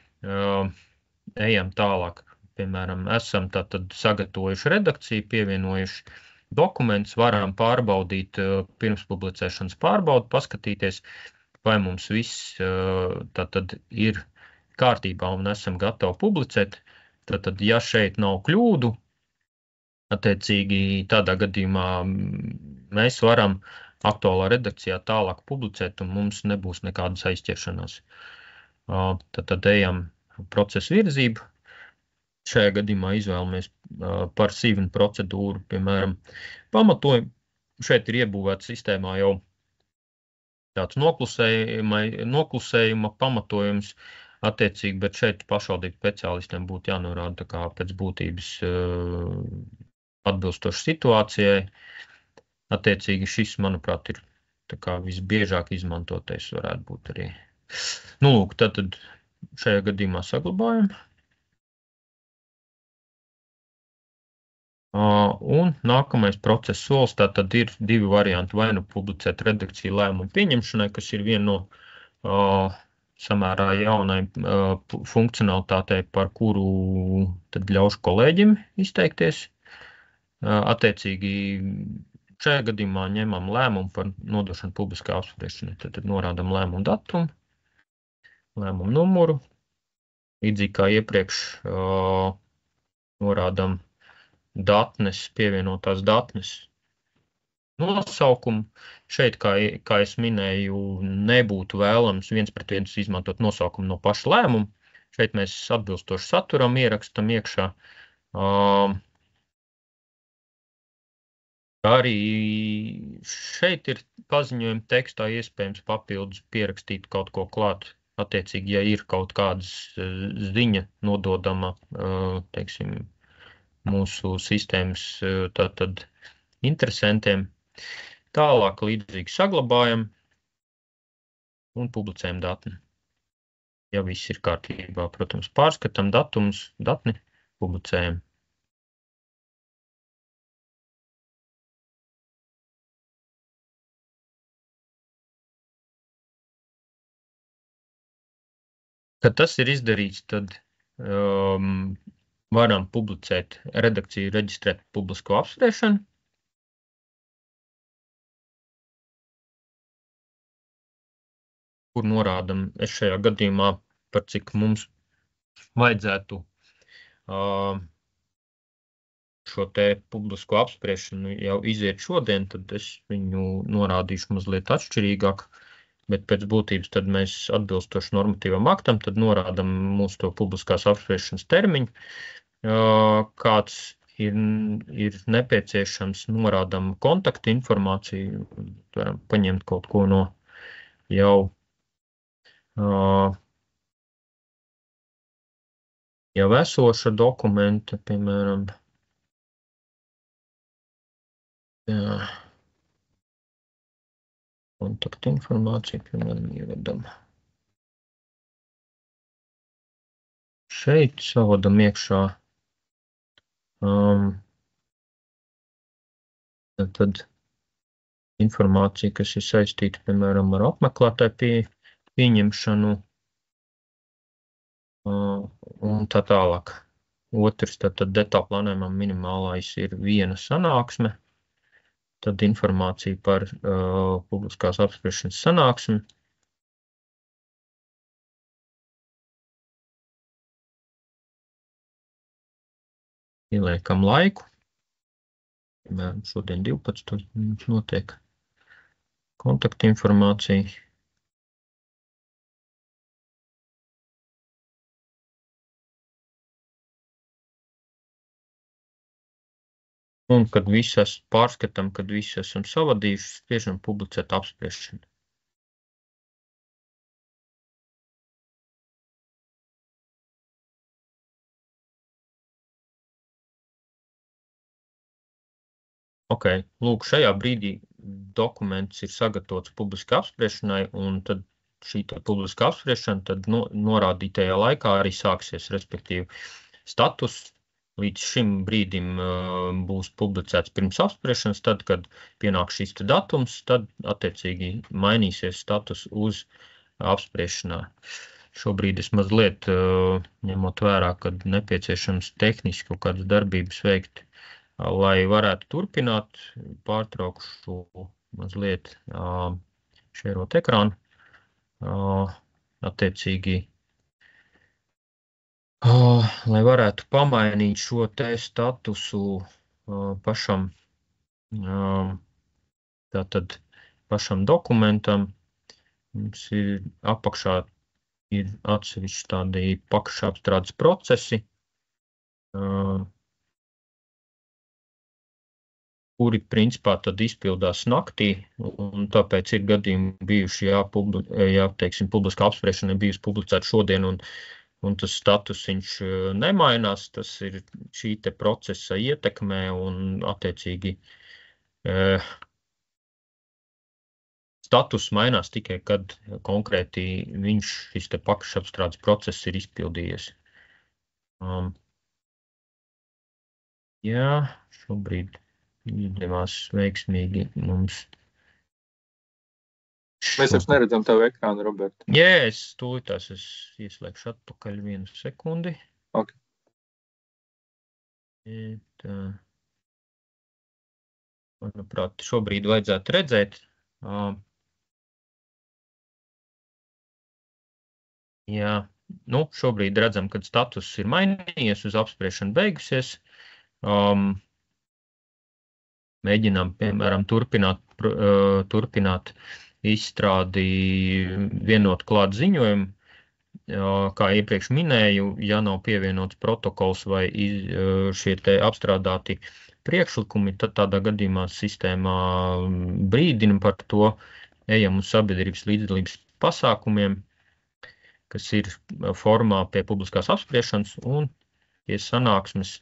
Ejam tālāk. Piemēram, esam tātad sagatavojuši redakciju, pievienojuši dokumentus, varam pārbaudīt pirms publicēšanas pārbaudu, paskatīties, vai mums viss tātad ir kārtībā un esam gatavi publicēt. Tātad, ja šeit nav kļūdu, attiecīgi tādā gadījumā mēs varam aktuālā redakcijā tālāk publicēt un mums nebūs nekādas aizķeršanās. Tad ejam procesu virzību. Šajā gadījumā izvēlamies par sīvinu procedūru, piemēram, pamatojumu. Šeit ir iebūvēts sistēmā jau tāds noklusējuma pamatojums attiecīgi, bet šeit pašvaldību speciālistiem būtu jānorāda tā kā pēc būtības atbilstoši situācijai. Attiecīgi šis, manuprāt, ir tā kā visbiežāk izmantotais varētu būt arī. Lūk, tad šajā gadījumā saglabājam. Un nākamais procesa solis, tātad ir divi varianti, vai nu publicēt redakciju lēmumu pieņemšanai, kas ir viena no samērā jaunai funkcionalitātei, par kuru tad ļaušu kolēģim izteikties. Attiecīgi šajā gadījumā ņemam lēmumu par nodošanu publiskā apspriešanai, tad norādam lēmumu datumu, lēmumu numuru, līdzīgi kā iepriekš norādam datnes, pievienotās datnes nosaukumu. Šeit, kā es minēju, nebūtu vēlams viens pret viens izmantot nosaukumu no paša lēmuma. Šeit mēs atbilstoši saturam ierakstam iekšā. Arī šeit ir paziņojuma tekstā iespējams papildus pierakstīt kaut ko klāt. Attiecīgi, ja ir kaut kādas ziņa nododama, teiksim, mūsu sistēmas tātad interesantiem. Tālāk līdzīgi saglabājam un publicējam datni. Ja viss ir kārtībā, protams, pārskatām datumus, datni publicējam. Kad tas ir izdarīts, tad varam publicēt redakciju, reģistrēt publisko apspriešanu. Kur norādam, es šajā gadījumā, par cik mums vajadzētu šo te publisko apspriešanu jau iziet šodien, tad es viņu norādīšu mazliet atšķirīgāk, bet pēc būtības tad mēs atbilstoši normatīvam aktam, tad norādam mūsu to publiskās apspriešanas termiņu, kāds ir nepieciešams, norādam kontaktu informāciju, varam paņemt kaut ko no jau esoša dokumenta, piemēram, kontaktu informāciju, piemēram, ievedam. šeit savadam iekšā. Tad informācija, kas ir saistīta, piemēram, ar apmeklētāju pieņemšanu un tā tālāk. Otrs, tad detālu plānojumam minimālais ir viena sanāksme, tad informācija par publiskās apspriešanas sanāksmi. Ieliekam laiku. Piemēram, šodien 12. mums notiek kontaktinformācija. Un, kad visi pārskatām, kad visi esam savadījuši, spiežam publicēt apspriešanu. Ok, lūk, šajā brīdī dokuments ir sagatavots publiski apspriešanai, un tad šī publiska apspriešana tad norādītajā laikā arī sāksies, respektīvi status līdz šim brīdim būs publicēts pirms apspriešanas, tad, kad pienāk šis datums, tad attiecīgi mainīsies status uz apspriešanā. Šobrīd es mazliet ņemot vērā, kad nepieciešams tehniski kaut kādas darbības veikt, lai varētu turpināt, pārtraukšu mazliet šērot ekrānu, attiecīgi, lai varētu pamainīt šo te statusu pašam, tātad pašam dokumentam. Mums ir apakšā ir atsevišķi tādi pakšapstrādes procesi, kuri principā tad izpildās naktī, un tāpēc ir gadījumi bijuši, teiksim, publiska apspriešana ir bijusi publicēta šodien, un tas status viņš nemainās, tas ir šī te procesa ietekmē, un attiecīgi status mainās tikai, kad konkrēti šis te pakšapstrādes process ir izpildījies. Jā, šobrīd izdevās veiksmīgi mums. Mēs vairs neredzam tavu ekrānu, Robert. Jā, es tūlītās ieslēgšu atpakaļ 1 sekundi. Ok. Manuprāt, šobrīd vajadzētu redzēt. Jā, šobrīd redzam, kad status ir mainījies, uz apspriešanu beigusies. Mēģinām, piemēram, turpināt izstrādi vienot klāt ziņojumu. Kā iepriekš minēju, ja nav pievienots protokols vai šie te apstrādāti priekšlikumi, tad tādā gadījumā sistēmā brīdina par to, ejam uz sabiedrības līdzdalības pasākumiem, kas ir formā pie publiskās apspriešanas un pie sanāksmes.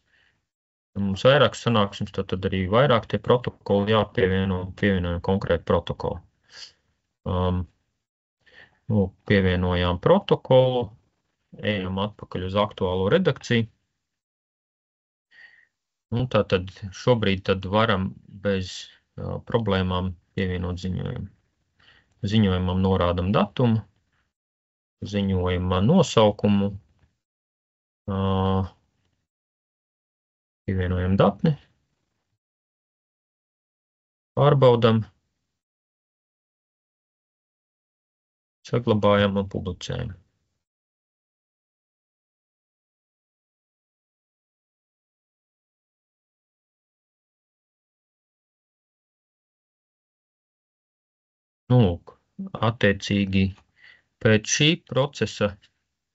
Mums vairāk sanāksmes, tad arī vairāk tie protokoli pievienojam konkrētu protokolu. Pievienojām protokolu, ejam atpakaļ uz aktuālo redakciju. Tātad šobrīd varam bez problēmām pievienot ziņojumu. Ziņojumam norādam datumu, ziņojuma nosaukumu, pievienojam datni, pārbaudam, saglabājam un publicējam. Lūk, attiecīgi pēc šī procesa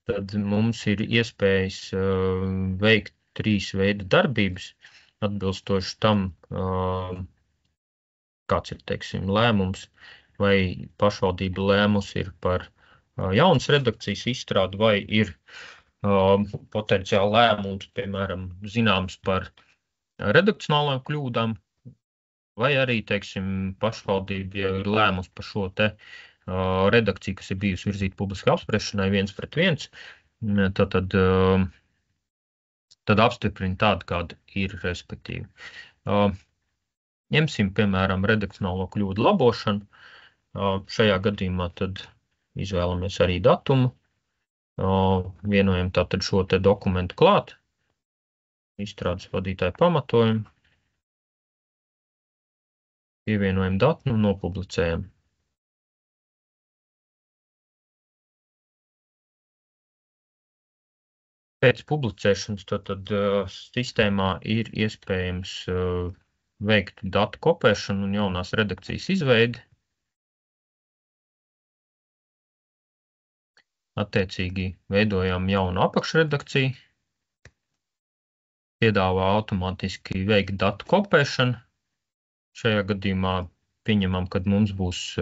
tad mums ir iespējas veikt 3 veidu darbības, atbilstoši tam, kāds ir, teiksim, lēmums, vai pašvaldība lēmus ir par jaunas redakcijas izstrādi, vai ir potenciāli lēmums, piemēram, zināms par redakcionālām kļūdām, vai arī, teiksim, pašvaldība jau ir lēmus par šo te redakciju, kas ir bijusi virzīta publiski apspriešanai 1 pret 1, tad apstiprina tādu, kāda ir, respektīvi. Ņemsim, piemēram, redakcionālo kļūdu labošanu. Šajā gadījumā tad izvēlamies arī datumu. Vienojam tātad šo te dokumentu klāt. Izstrādes vadītāju pamatojumu. Pievienojam datu un nopublicējam. Pēc publicēšanas tad sistēmā ir iespējams veikt datu kopēšanu un jaunās redakcijas izveidi. Attiecīgi veidojam jaunu apakšredakciju. Piedāvā automātiski veikt datu kopēšanu. Šajā gadījumā pieņemam, kad mums būs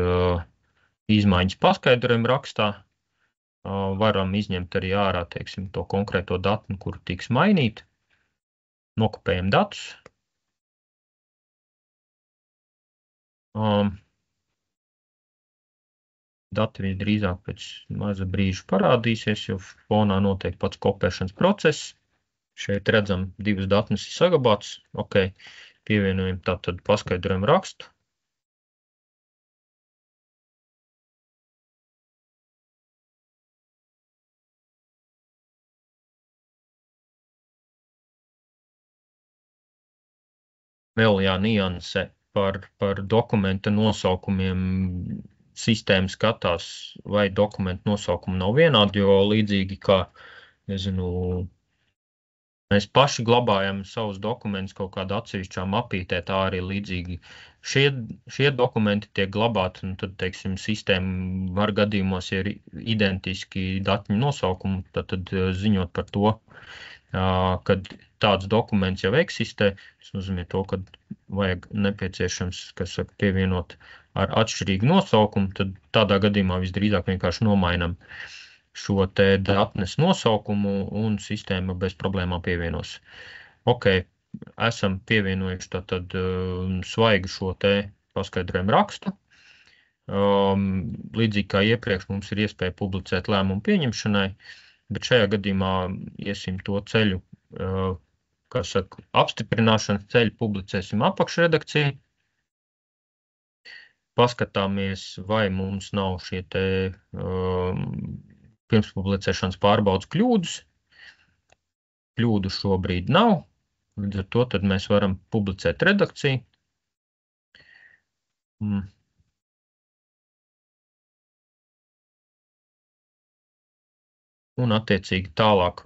izmaiņas paskaidrojuma rakstā. Varam izņemt arī ārā, teiksim, to konkrēto datu, kuru tiks mainīt. Nokopējam datus. Dati visdrīzāk pēc maza brīža parādīsies, jo fonā notiek pats kopēšanas process. Šeit redzam, divas datnes ir saglabātas. Ok, pievienojam tātad paskaidrojumu rakstu. Vēl nianse par dokumenta nosaukumiem. Sistēma skatās, vai dokumentu nosaukumi nav vienādi, jo līdzīgi kā, mēs paši glabājam savus dokumentus kaut kādā atsevišķā mapītē, tā arī līdzīgi šie dokumenti tiek glabāti, un tad, teiksim, sistēma var gadījumos ir identiski datņu nosaukumi, tad ziņot par to, kad tāds dokuments jau eksistē, tas nozīmē to, ka vajag nepieciešams, kas saka, pievienot ar atšķirīgu nosaukumu, tad tādā gadījumā visdrīzāk vienkārši nomainam šo te datnes nosaukumu un sistēma bez problēmām pievienos. Ok, esam pievienojuši tātad svaigu šo te paskaidrojumu rakstu. Līdzīgi kā iepriekš mums ir iespēja publicēt lēmumu pieņemšanai, bet šajā gadījumā iesim to ceļu, kā saka, apstiprināšanas ceļu, publicēsim apakšredakciju. Paskatāmies, vai mums nav šie te pirmspublicēšanas pārbaudas kļūdas. Kļūdu šobrīd nav, līdz ar to tad mēs varam publicēt redakciju. Un attiecīgi tālāk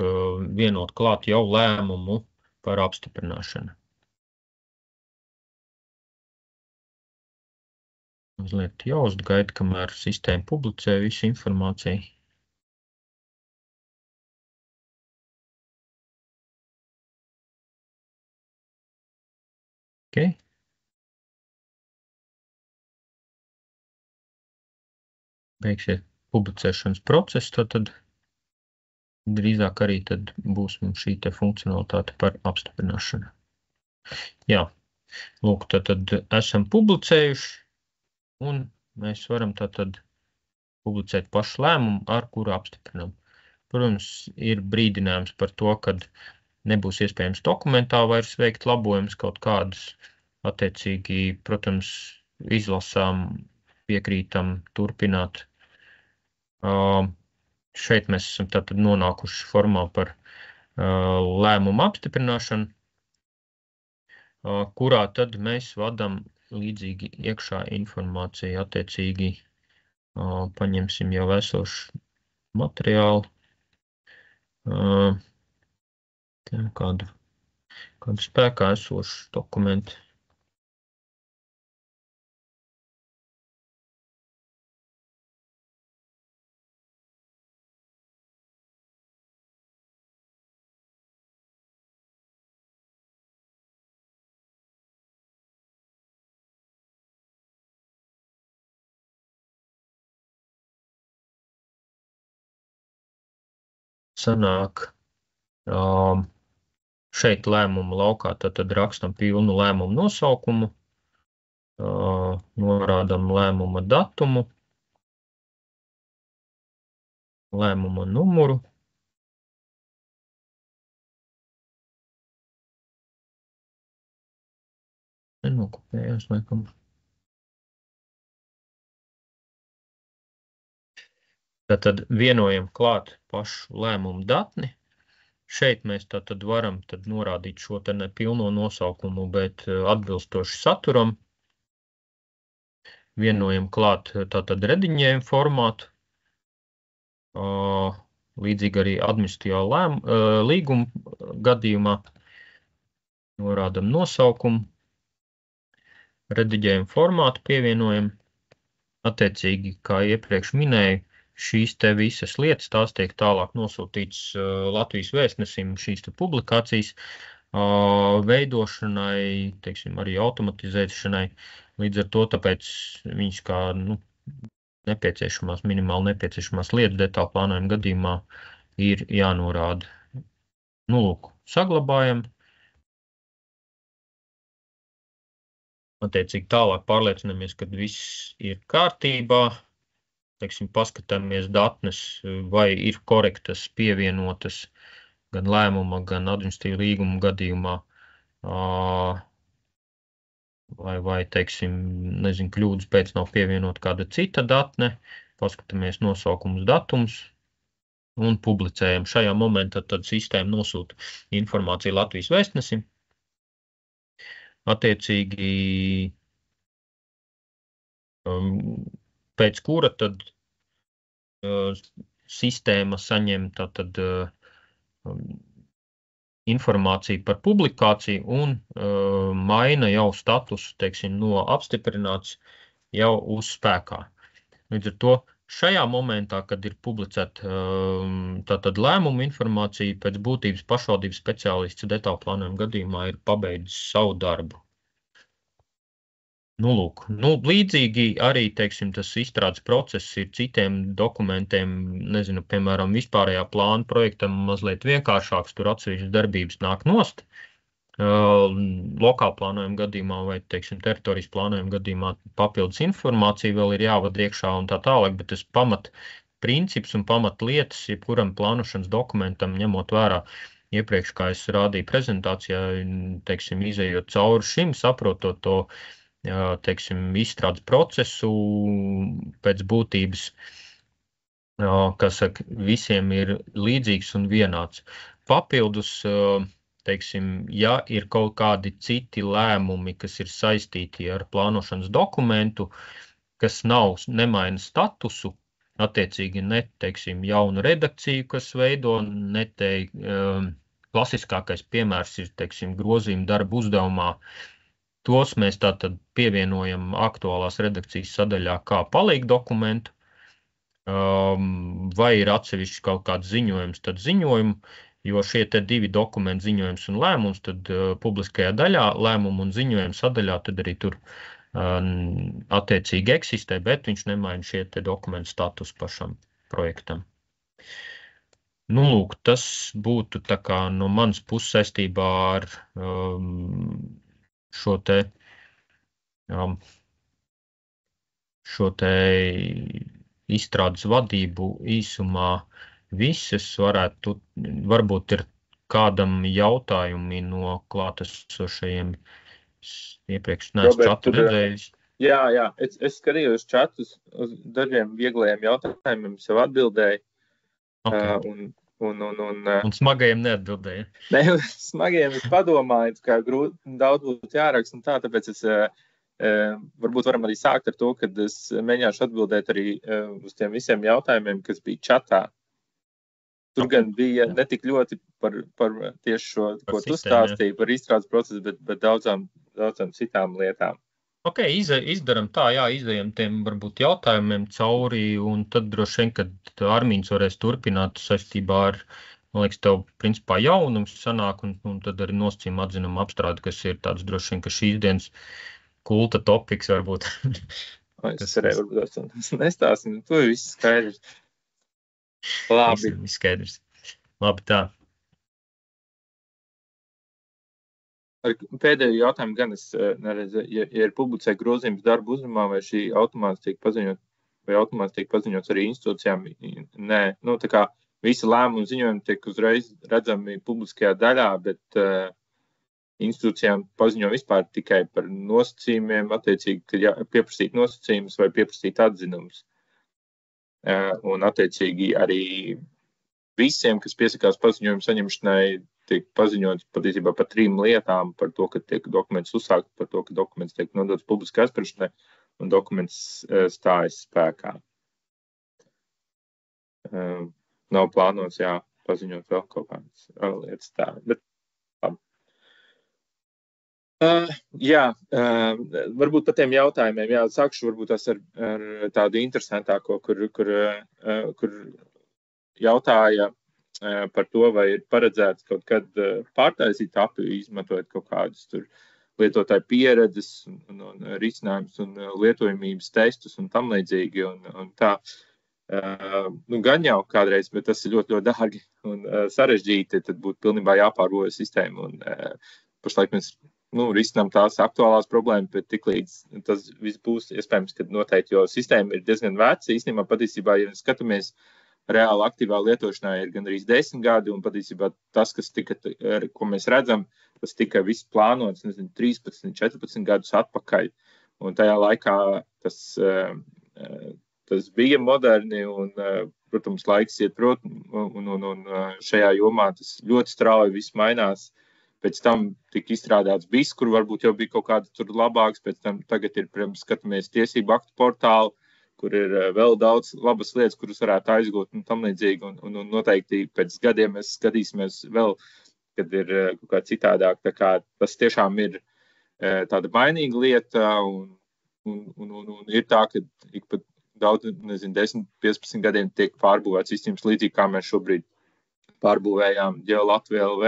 vienot klāt jau lēmumu par apstiprināšanu. Mazliet jāuzgaida, kamēr sistēma publicē visu informāciju. Ok. Beigsies publicēšanas process, tad drīzāk arī tad būs mums šī te funkcionalitāte par apstiprināšanu. Jā, lūk, tad esam publicējuši, un mēs varam tātad publicēt pašu lēmumu, ar kuru apstiprinām. Protams, ir brīdinājums par to, kad nebūs iespējams dokumentā vairs veikt labojumus kaut kādus. Attiecīgi, protams, izlasām, piekrītam, turpināt. Šeit mēs esam tātad nonākuši formā par lēmumu apstiprināšanu, kurā tad mēs vadam līdzīgi iekšā informāciju, attiecīgi paņemsim jau esošu materiālu, kādu spēkā esošu dokumentu. Sanāk, šeit lēmumu laukā tad rakstam pilnu lēmumu nosaukumu, norādam lēmuma datumu, lēmuma numuru, nenokopējās, laikam. Tātad vienojam klāt pašu lēmumu datni. Šeit mēs tātad varam norādīt šo te nepilno nosaukumu, bet atbilstoši saturam. Vienojam klāt tātad rediņējumu formātu. Līdzīgi arī administratīvā līguma gadījumā. Norādam nosaukumu. Rediģējumu formātu pievienojam. Attiecīgi, kā iepriekš minēju, šīs te visas lietas, tās tiek tālāk nosūtītas Latvijas vēstnesim, šīs te publikācijas veidošanai, teiksim, arī automatizēšanai. Līdz ar to, tāpēc viņas kā minimāli nepieciešamās lietas detālu plānojuma gadījumā ir jānorāda. Lūk, saglabājam. Attiecīgi tālāk pārliecinamies, ka viss ir kārtībā. Teiksim, paskatāmies datnes, vai ir korektas pievienotas gan lēmuma, gan administratīva līguma gadījumā. Vai teiksim, kļūdas pēc nav pievienot kāda cita datne. Paskatāmies nosaukums, datums un publicējam. Šajā momentā tad sistēma nosūta informāciju Latvijas vēstnesim. Attiecīgi, pēc kura tad sistēma saņem tātad informāciju par publikāciju un maina jau statusu, teiksim, no apstiprināts jau uz spēkā. Līdz ar to šajā momentā, kad ir publicēta tātad lēmuma informācija, pēc būtības pašvaldības speciālists detālu plānojuma gadījumā ir pabeidzis savu darbu. Lūk, līdzīgi arī, teiksim, tas izstrādes process ir citiem dokumentiem, piemēram, vispārējā plāna projektam mazliet vienkāršāks, tur atsevišķas darbības nāk nost. Lokāla plānojuma gadījumā vai, teiksim, teritorijas plānojuma gadījumā papildus informācija vēl ir jāvada iekšā un tā tālāk, bet tas pamat princips un pamat lietas, jebkuram plānošanas dokumentam, ņemot vērā iepriekš, kā es rādīju prezentācijā, teiksim, izējot cauri šim, saprotot to, teiksim, izstrādes procesu pēc būtības, kas visiem ir līdzīgs un vienāds. Papildus, teiksim, ja ir kaut kādi citi lēmumi, kas ir saistīti ar plānošanas dokumentu, kas nemaina statusu, attiecīgi ne, teiksim, jaunu redakciju, kas veido, klasiskākais piemērs ir, teiksim, grozījuma darba uzdevumā. Tos mēs tātad pievienojam aktuālās redakcijas sadaļā kā palīgu dokumentu, vai ir atsevišķi kaut kāds ziņojums, tad ziņojumu, jo šie te divi dokumenti, ziņojums un lēmums, tad publiskajā daļā, lēmumu un ziņojumu sadaļā, tad arī tur attiecīgi eksistē, bet viņš nemaina šie te dokumentu status pašam projektam. Lūk, tas būtu tā kā no manas puses saistībā ar šo te izstrādes vadību īsumā visas varbūt ir kādam jautājumi no klātesošajiem. Iepriekš neesmu čatu redzējis. Jā, es skatījos čatus uz dažiem vieglajiem jautājumiem, sev atbildēju. Okay. Un smagajiem neatbildēja. Ne, smagajiem es padomāju, kā daudz būtu jāraksta un tā, tāpēc es varbūt varam arī sākt ar to, kad es mēģināšu atbildēt arī uz tiem visiem jautājumiem, kas bija čatā. Tur gan bija ne tik ļoti par tieši šo, ko tu stāstīji, par izstrādes procesu, bet daudzām citām lietām. Ok, izdaram tā, izējam tiem varbūt jautājumiem cauri, un tad droši vien, kad Armīns varēs turpināt saistībā ar, man liekas, tev principā jaunums sanāk, un tad arī nosacījuma atzinuma apstrāde, kas ir tāds droši vien, ka šīs dienas kulta topiks varbūt. Es cerēju, varbūt es nestāstīju, tu ir viss skaidrs. Labi. Viss skaidrs. Labi, tā. Ar pēdējo jautājumu gan es neredzu, ja ir publicē grozījums darba uzņēmumā, vai šī automātiski tiek paziņots arī institūcijām, nē, tā kā visi lēmumi ziņojumi tiek uzreiz redzami publiskajā daļā, bet institūcijām paziņo vispār tikai par nosacījumiem, attiecīgi, ka pieprasīt nosacījumus vai pieprasīt atzinumus. Un attiecīgi arī visiem, kas piesakās paziņojumu saņemšanai, tiek paziņots patiesībā par 3 lietām, par to, ka tiek dokuments uzsākt, par to, ka dokuments tiek nodots publiskai apspriešanai un dokuments stājas spēkā. Nav plānots, paziņot vēl kaut kādas lietas tā. Bet, varbūt par tiem jautājumiem. Sākšu varbūt tas ar tādu interesantāko, kur jautāja par to, vai ir paredzēts kaut kad pārtaisīt API, izmantojot kaut kādus tur lietotāju pieredzes un risinājumus un lietojamības testus un tam līdzīgi. Un tā. Gan jau kādreiz, bet tas ir ļoti, ļoti dārgi un sarežģīti, tad būtu pilnībā jāpārboja sistēmu. Un pašlaik mēs risinām tās aktuālās problēmas, bet tiklīdz tas viss būs iespējams, kad noteikti, jo sistēma ir diezgan veca. Īstenībā patiesībā, ja skatāmies reāli aktīvā lietošanā, ir gan arī 10 gadi, un patiesībā tas, ko mēs redzam, tas tika viss plānots, 13, 14 gadus atpakaļ. Un tajā laikā tas bija moderni un, protams, laiks iet un šajā jomā tas ļoti strauji viss mainās. Pēc tam tika izstrādāts BIS, kur varbūt jau bija kaut kāda tur labāks, pēc tam tagad ir, protams, skatāmies tiesību aktu portālu, kur ir vēl daudz labas lietas, kuras varētu aizgūt un tam līdzīgi, un noteikti pēc gadiem mēs skatīsimies vēl, kad ir kaut kā citādāk, tā kā tas tiešām ir tāda mainīga lieta, un ir tā, ka ik pat daudz, 10, 15 gadiem tiek pārbūvēts sistēmas līdzīgi, kā mēs šobrīd pārbūvējām GeoLatvija LV,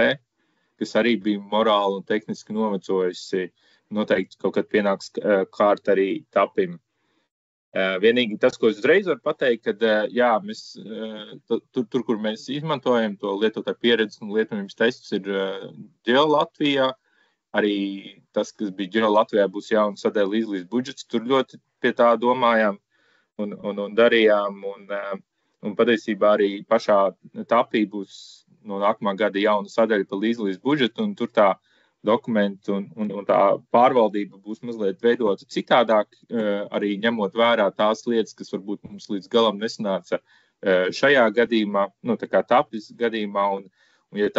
kas arī bija morāli un tehniski novecojusi. Noteikti kaut kad pienāks kārt arī tapim. Vienīgi tas, ko es uzreiz varu pateikt, kad mēs tur, kur mēs izmantojam to lietotāju pieredzi un lietojumības testus, ir GeoLatvijā. Arī tas, kas bija GeoLatvijā, būs jauna sadaļa līdz budžets. Tur ļoti pie tā domājām un darījām. Un patiesībā arī pašā tapī būs no nākamā gada jauna sadaļa par līdz budžetu, un tur tā dokumenti un tā pārvaldība būs mazliet veidota citādāk, arī ņemot vērā tās lietas, kas varbūt mums līdz galam nesanāca šajā gadījumā, tā kā tapis gadījumā, un ja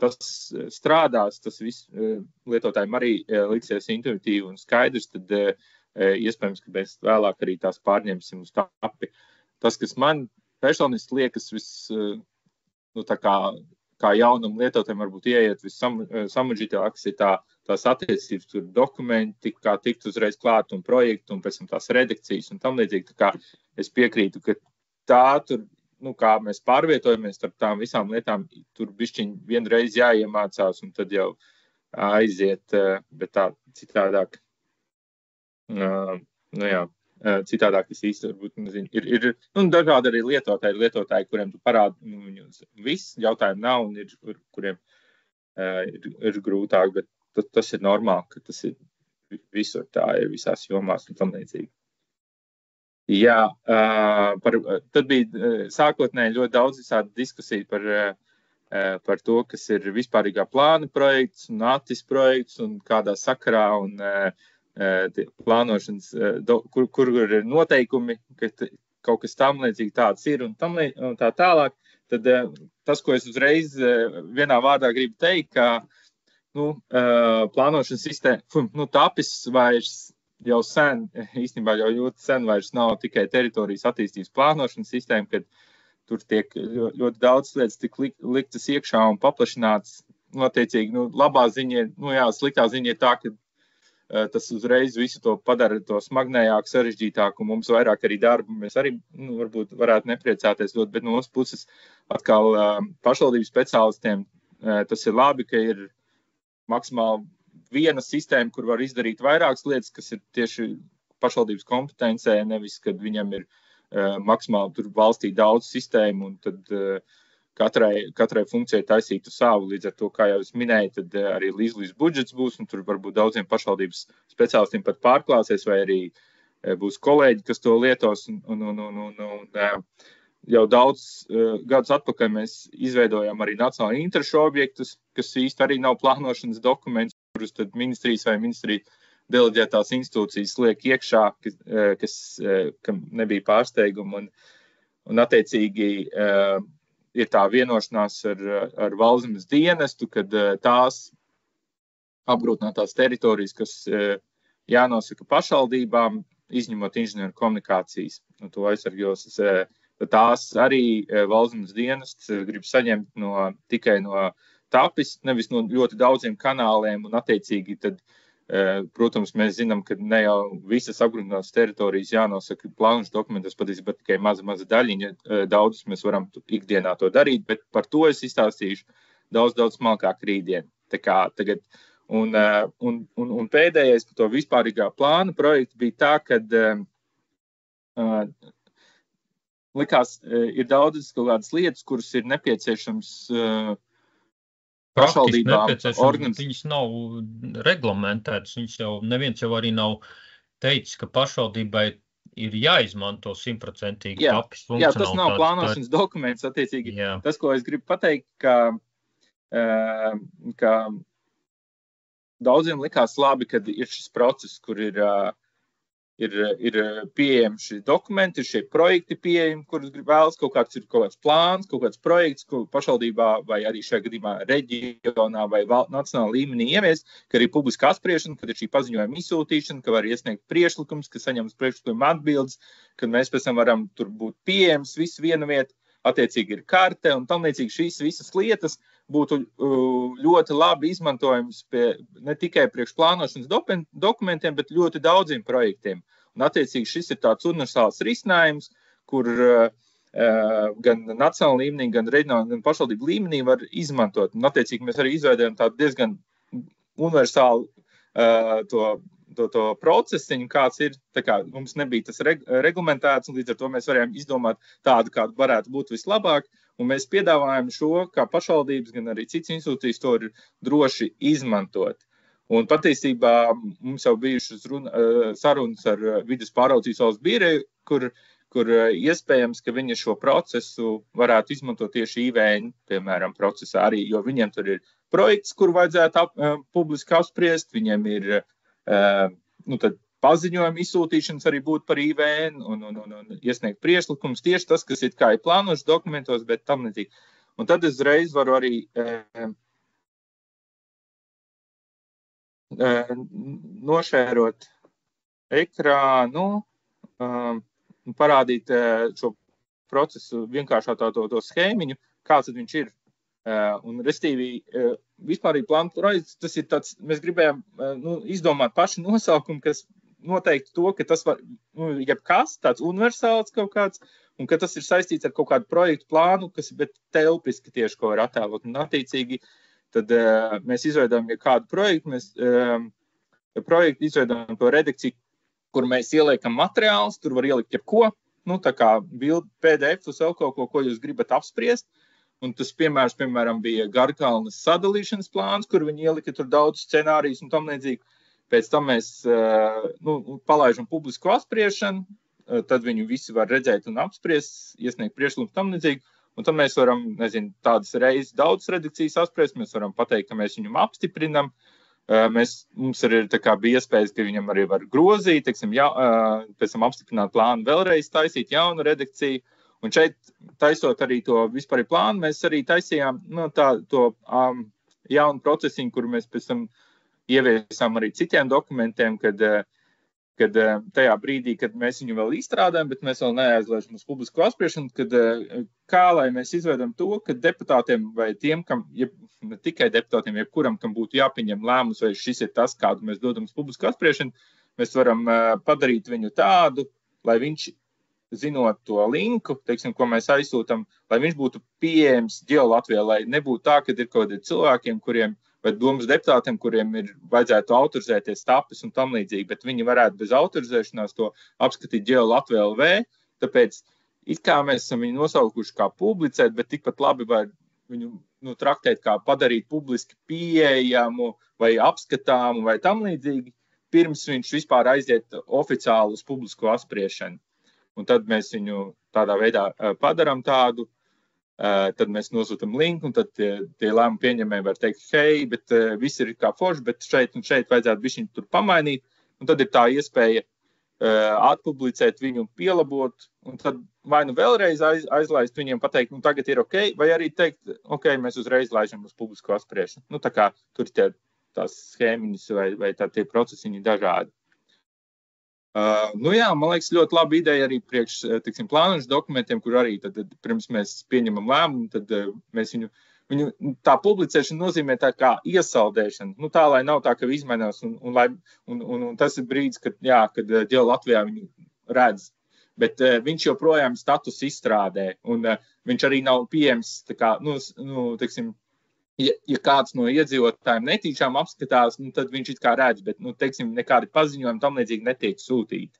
tas strādās, tas viss lietotājiem arī liksies intuitīvi un skaidrs, tad iespējams, ka mēs vēlāk arī tās pārņemsim uz tapi. Tas, kas man personiski liekas kā jaunam lietotājiem varbūt ieiet vissamuģītāks, ir tās attiecības, tur dokumenti, kā tikt uzreiz klāt un projektu, un pēc tam tās redakcijas un tam līdzīgi. Tā kā es piekrītu, ka tā tur, kā mēs pārvietojamies starp tām visām lietām, tur bišķiņ vienreiz jāiemācās, un tad jau aiziet, bet tā citādāk. Citādāk tas īsti varbūt nezinu. Ir dažādi arī lietotāji, kuriem tu parādi, viss jautājumu nav un ir, kuriem ir grūtāk, bet tas ir normāli, ka tas ir visur tā, ir visās jomās un tam līdzīgi. Tad bija sākotnēji ļoti daudz visādi diskusiju par to, kas ir vispārīgā plāna projekts un ATIS projekts un kādā sakarā un plānošanas, kur ir noteikumi, ka kaut kas tam līdzīgi tāds ir un tā tālāk, tad tas, ko es uzreiz vienā vārdā gribu teikt, ka plānošanas sistēma, tapis vairs jau sen, īstenībā jau ļoti sen vairs nav tikai teritorijas attīstības plānošanas sistēma, kad tur tiek ļoti daudz lietas tik liktas iekšā un paplašināts, noteicīgi, labā ziņa, sliktā ziņa ir tā, ka tas uzreiz visu to padara to smagnējāk, sarežģītāk, un mums vairāk arī darbu. Mēs arī varbūt varētu nepriecāties ļoti, bet no otras puses atkal pašvaldības speciālistiem tas ir labi, ka ir maksimāli viena sistēma, kur var izdarīt vairākas lietas, kas ir tieši pašvaldības kompetencē, nevis, kad viņam ir maksimāli tur valstī daudz sistēmu, un tad katrai funkcijai taisītu savu. Līdz ar to, kā jau es minēju, tad arī līdz budžets būs, un tur varbūt daudziem pašvaldības speciālistiem pat pārklāsies, vai arī būs kolēģi, kas to lietos. jau daudz gadus atpakaļ mēs izveidojām arī nacionālu interešu objektus, kas īsti arī nav plānošanas dokuments, kurus tad ministrijas vai ministriju deleģētās institūcijas liek iekšā, kam nebija pārsteiguma. Un attiecīgi ir tā vienošanās ar Valzemes dienestu, kad tās apgrūtinātās teritorijas, kas jānosaka pašvaldībām, izņemot inženieru komunikācijas, un to aizsargos, tās arī Valzemes dienests grib saņemt tikai no TAPIS, nevis no ļoti daudziem kanāliem, un attiecīgi tad, protams, mēs zinām, ka ne jau visas apgrūtinātās teritorijas jānosaka plānošanas dokumentos, patiesībā tikai maza daļiņa, daudzus mēs varam ikdienā to darīt, bet par to es izstāstīšu daudz smalkāk rītdien. Tā kā tagad, un pēdējais par to vispārīgā plāna projektu bija tā, kad likās, ir daudzas kaut kādas lietas, kuras ir nepieciešams pašvaldībām organizēt. Viņas nav reglamentētas, neviens jau arī nav teicis, ka pašvaldībai ir jāizmanto 100% TAPIS funkcionalitātes. Jā, tas nav plānošanas dokuments, attiecīgi. Jā. Tas, ko es gribu pateikt, ka daudziem likās labi, kad ir šis process, kur ir pieejami šie dokumenti, ir šie projekti pieejami, kurus vēlas kaut kāds plāns, kaut kāds projekts, ko pašvaldībā vai arī šajā gadījumā reģionā vai nacionālā līmenī ievies, ka ir publiska apspriešana, kad ir šī paziņojuma izsūtīšana, ka var iesniegt priekšlikums, ka saņems priekšlikuma atbildes, kad mēs pēc tam varam tur būt pieejams visu vienu vietu, attiecīgi ir karte un tam līdzīgi šīs visas lietas būtu ļoti labi izmantojams ne tikai priekš plānošanas dokumentiem, bet ļoti daudziem projektiem. Un attiecīgi šis ir tāds universāls risinājums, kur gan nacionāla līmenī, gan reģionāla, gan pašvaldību līmenī var izmantot. Un attiecīgi mēs arī izveidojam tādu diezgan universālu to procesiņu, kāds ir, tā kā mums nebija tas reglamentēts, un līdz ar to mēs varējām izdomāt tādu, kādu varētu būt vislabāk, un mēs piedāvājam šo, kā pašvaldības, gan arī citas institūcijas to ir droši izmantot. Un patiesībā mums jau bijušas sarunas ar vides pāraudzības valsts biroju, kur iespējams, ka viņi šo procesu varētu izmantot tieši IVN, piemēram, procesā arī, jo viņiem tur ir projekts, kur vajadzētu publiski apspriest, viņiem ir tad paziņojuma izsūtīšanas arī būtu par IVN un iesniegt priekšlikumus tieši tas, kas ir kā ir plānošanas dokumentos, bet tam netīk. Un tad es reiz varu arī nošērot ekrānu un parādīt šo procesu vienkāršā to schēmiņu, kāds tad viņš ir. Un, restīvi, vispārīgi plānu projekts, tas ir tāds, mēs gribējām izdomāt pašu nosaukumu, kas noteikti to, ka tas var, jebkas, tāds universāls kaut kāds, un ka tas ir saistīts ar kaut kādu projektu plānu, kas bet telpiski tieši ko var attēlot. Un attiecīgi, tad mēs izveidojam kādu projektu, mēs projektu izveidojam to redakciju, kur mēs ieliekam materiālus, tur var ielikt jebko, tā kā bildi, PDF, vēl kaut ko jūs gribat apspriest. Un tas piemēram, bija Garkalnes sadalīšanas plāns, kur viņi ielika tur daudz scenārijus un tam līdzīgi. Pēc tam mēs palaižam publisku apspriešanu, tad viņu visi var redzēt un apspriest, iesniegt priekšlikumus tam līdzīgi. Un tad mēs varam, tādas reizes daudz redakcijas apspriest, mēs varam pateikt, ka mēs viņam apstiprinam. Mums arī bija iespējas, ka viņam arī var grozīt, pēc tam apstiprināt plānu vēlreiz, taisīt jaunu redakciju. Un šeit, taisot arī to vispār plānu, mēs arī taisījām to jaunu procesiņu, kuru mēs pēc tam ieviesām arī citiem dokumentiem, kad tajā brīdī, kad mēs viņu vēl izstrādājam, bet mēs vēl neaizlaižam uz publisku apspriešanu, kā lai mēs izveidam to, ka deputātiem vai tiem, kam, ne tikai deputātiem, jebkuram, kam būtu jāpieņem lēmums, vai šis ir tas, kādu mēs dodam uz publisku apspriešanu, mēs varam padarīt viņu tādu, lai viņš zinot to linku, ko mēs aizsūtam, lai viņš būtu pieejams Geolatvijā, lai nebūtu tā, ka ir kaut kādi cilvēkiem, vai domas deputātiem, kuriem vajadzētu autorizēties TAPIS un tam līdzīgi, bet viņi varētu bez autorizēšanās to apskatīt Geolatvijā LV, tāpēc it kā mēs esam viņu nosaukuši kā publicēt, bet tikpat labi var viņu traktēt kā padarīt publiski pieejamu vai apskatāmu vai tam līdzīgi, pirms viņš vispār aiziet oficiāli uz publisko apspriešanu. un tad mēs viņu tādā veidā padaram tādu, tad mēs nosūtam linku, un tad tie lēmumu pieņemēji var teikt, hei, bet viss ir kā forši, bet šeit un šeit vajadzētu bišķiņu tur pamainīt, un tad ir tā iespēja atpublicēt viņu, pielabot, un tad vai nu vēlreiz aizlaist viņiem pateikt, nu tagad ir ok, vai arī teikt, ok, mēs uzreiz laižam uz publisko apspriešanu. Nu tā kā tur tās schēmiņas vai tie procesiņi dažādi. Nu jā, man liekas, ļoti laba ideja arī priekš, tiksim, plānošanas dokumentiem, kur arī tad pirms mēs pieņemam lēmumu, tad mēs viņu tā publicēšana nozīmē tā kā iesaldēšana. Nu tā, lai nav tā, ka izmainās un tas ir brīdis, kad ģeo Latvijā viņu redz. Bet viņš joprojām status izstrādē, un viņš arī nav pieejams, tā kā, teiksim, ja kāds no iedzīvotājiem netīšām apskatās, tad viņš it kā redz, bet, teiksim, nekādi paziņojumi tam līdzīgi netiek sūtīti.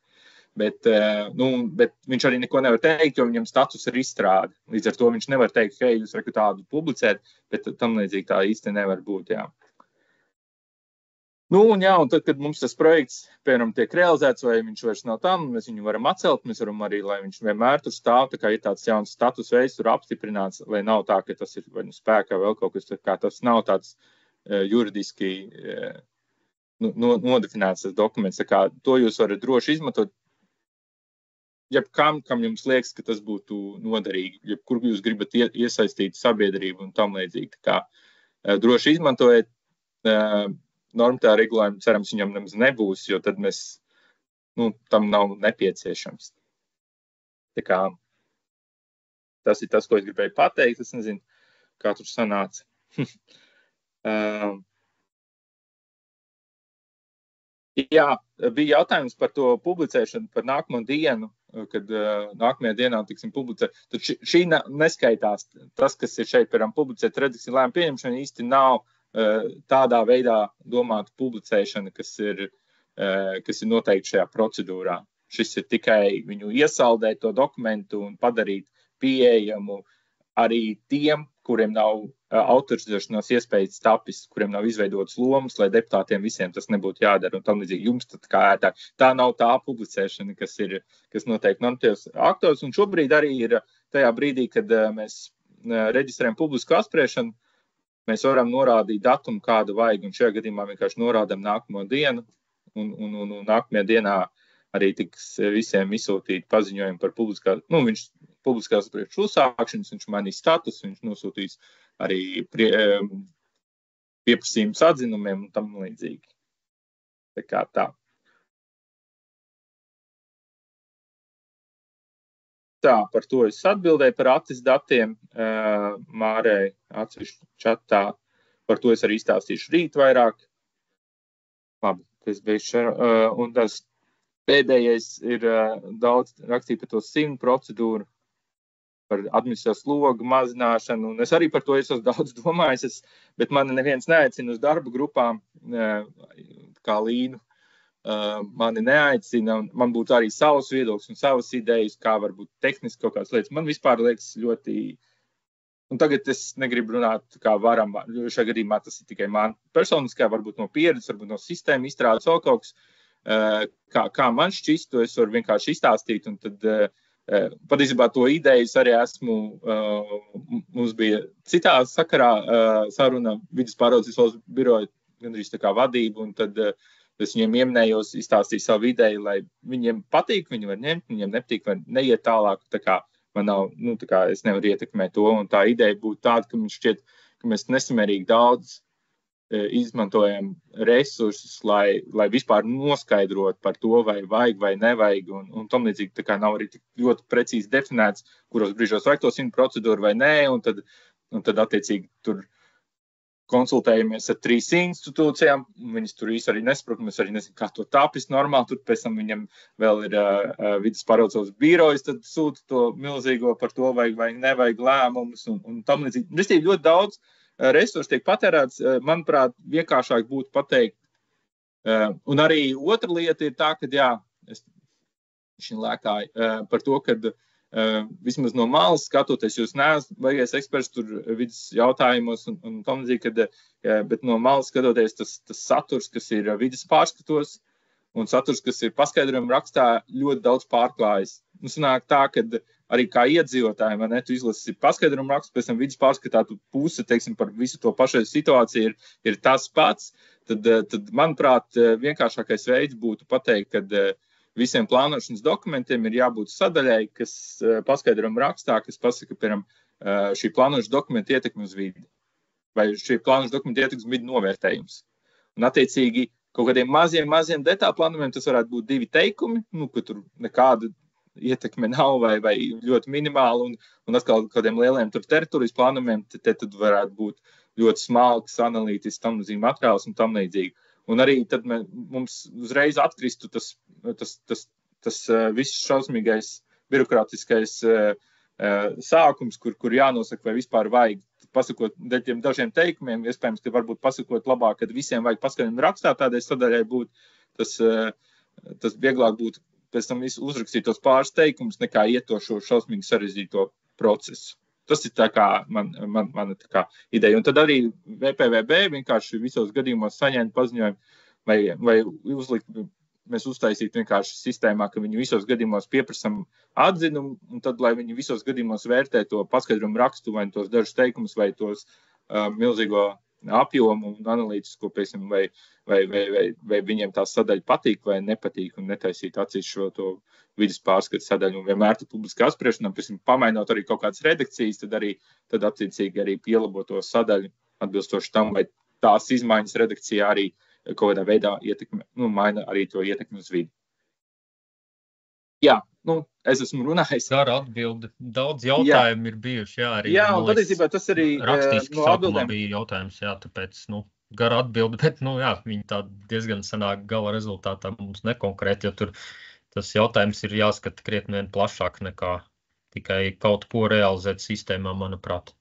Bet viņš arī neko nevar teikt, jo viņam status ir izstrāde. Līdz ar to viņš nevar teikt, hei, jūs varat tādu publicēt, bet tam līdzīgi tā īsti nevar būt, jā. Un tad, kad mums tas projekts, piemēram, tiek realizēts, vai viņš vairs nav tam, mēs viņu varam atcelt, mēs varam arī, lai viņš vienmēr tur stāv, tā kā ir tāds jauns status veids tur apstiprināts, lai nav tā, ka tas ir vai spēkā vēl kaut kas, tā kā tas nav tāds juridiski nodefinēts tas dokuments, tā kā to jūs varat droši izmantot. Jebkam, kam jums liekas, ka tas būtu noderīgi, jebkur jūs gribat iesaistīt sabiedrību un tam līdzīgi. Tā kā droši izmantojiet normā regulējumu, cerams, viņam nemaz nebūs, jo tad mēs, tam nav nepieciešams. Tā kā tas ir tas, ko es gribēju pateikt, es nezinu, kā tur sanāca. Jā, bija jautājums par to publicēšanu, par nākamo dienu, kad nākamajā dienā, tiksim, publicē. Tad šī neskaitās. Tas, kas ir šeit, piemēram, publicēt redakcijas lēmumu pieņemšana, īsti nav tādā veidā domāta publicēšana, kas ir noteikti šajā procedūrā. Šis ir tikai viņu iesaldēt to dokumentu un padarīt pieejamu arī tiem, kuriem nav autorizēšanās iespējas tapis, kuriem nav izveidotas lomas, lai deputātiem visiem tas nebūtu jādara. Un tam līdzīgi jums tā nav tā publicēšana, kas noteikti normatīvos aktos. Un šobrīd arī ir tajā brīdī, kad mēs reģistrējam publisku apspriešanu, mēs varam norādīt datumu, kādu vajag, un šajā gadījumā vienkārši norādam nākamo dienu, un nākamajā dienā arī tiks visiem izsūtīt paziņojumu par publiskās priekš uzsākšanas, viņš mainīs status, viņš nosūtīs arī pieprasījums atzinumiem un tam līdzīgi. Tā kā tā. Tā, par to es atbildēju par ATIS datiem Mārai atsevišķi čatā. Par to es arī izstāstīšu rīt vairāk. Labi, es beigšu. Un tas pēdējais ir daudz rakstīt par to SIM procedūru, par administratīvā sloga mazināšanu, un es arī par to esmu daudz domājis, bet mani neviens neaicina uz darba grupām, kā Līnu, mani neaicina, un man būtu arī savs viedoklis un savas idejas, kā varbūt tehniski kaut kādas lietas. Man vispār liekas ļoti, un tagad es negribu runāt, kā varam, jo šajā gadījumā tas ir tikai man personiskā, varbūt no pieredzes, varbūt no sistēma izstrādes vēl kaut kas, kā man šķistu, es varu vienkārši izstāstīt, un tad patiesībā to idejas arī mums bija citā sakarā saruna vidas pārvaldes valsts biroja gandrīz tā kā vadība, un tad es viņiem ieminējos, izstāstīju savu ideju, lai viņiem patīk, viņi var ņemt, viņiem nepatīk, var neiet tālāk, tā kā man nav, tā kā es nevaru ietekmēt to, un tā ideja būtu tāda, ka man šķiet, ka mēs nesamērīgi daudz izmantojam resursus, lai vispār noskaidrot par to, vai vajag vai nevajag, un tam līdzīgi tā kā nav arī ļoti precīzi definēts, kuros brīžos vajag to SIM procedūru vai nē, un tad attiecīgi tur konsultējamies ar 3 institūcijām, viņas tur īsti arī nesaprot, mēs arī nezinām, kā to tāpis normāli, tur pēc tam viņam vēl ir vidas pārvaldes birojas, tad sūta to milzīgo par to, vajag vai nevajag lēmumus, un tam līdzīgi. Restīvi ļoti daudz resursi tiek patērēts, manuprāt, vienkāršāk būtu pateikt. Un arī otra lieta ir tā, ka, es lēkāju par to, ka vismaz no malas skatoties, jūs neesat baigais eksperts tur vidas jautājumos un tam līdzīgi, bet no malas skatoties tas saturs, kas ir vidas pārskatos un saturs, kas ir paskaidrojuma rakstā, ļoti daudz pārklājas. Sanāk tā, ka arī kā iedzīvotājiem, vai ne, tu izlasi paskaidrojumu rakstu, pēc tam vidas pārskatā tu puse, teiksim, par visu to pašreiz situāciju ir tas pats, tad, manuprāt, vienkāršākais veids būtu pateikt, ka visiem plānošanas dokumentiem ir jābūt sadaļai, kas paskaidrojumu rakstā, kas pasaka, piemēram, šī plānošanas dokumenta ietekme uz vidi, vai šī plānošanas dokumenta ietekme uz vidi novērtējums. Un, attiecīgi, kaut kādiem maziem detālu plānojumiem tas varētu būt 2 teikumi, ka tur nekāda ietekme nav vai ļoti minimāla, un atkal kādiem lieliem teritorijas plānumiem, tad varētu būt ļoti smalks, analītisks, tam nozīmē materiāls un tam līdzīgi. Un arī tad mums uzreiz atkristu tas viss šausmīgais, birokrātiskais sākums, kur jānosaka, vai vispār vajag pasakot dažiem teikumiem, iespējams, ka varbūt pasakot labāk, kad visiem vajag paskaidrojumu rakstā tādai sadaļai būt, tas vieglāk būtu pēc tam uzrakstīt tos pāris teikumus, nekā iet to šo šausmīgi sarežģīto procesu. Tas ir tā kā mana tā kā ideja. Un tad arī VPVB vienkārši visos gadījumos saņēma paziņojumu vai uzlikt, mēs uztaisītu vienkārši sistēmā, ka viņi visos gadījumos pieprasam atzinumu, un tad, lai viņi visos gadījumos vērtē to paskaidrojumu rakstu vai tos dažus teikumus vai tos milzīgo apjomu un analītisko, piemēram, vai viņiem tā sadaļa patīk vai nepatīk un netaisīt acīs šo to vidas pārskatu sadaļu. Un vienmēr tad publiskā apspriešanā, piemēram, pamainot arī kaut kādas redakcijas, tad attiecīgi arī pielabo to sadaļu atbilstoši tam, vai tās izmaiņas redakcijā arī kaut kādā veidā maina arī to ietekmi uz vidi. Jā, es esmu runājis. Gara atbildi. Daudz jautājumu ir bijuši, arī. Jā, un patiesībā tas arī rakstīski sākumā bija jautājums, tāpēc, gara atbildi, bet, viņi tā diezgan sanāk gala rezultātā mums nekonkrēti, jo tur tas jautājums ir jāskata krietni vien plašāk nekā tikai kaut ko realizēt sistēmā, manuprāt.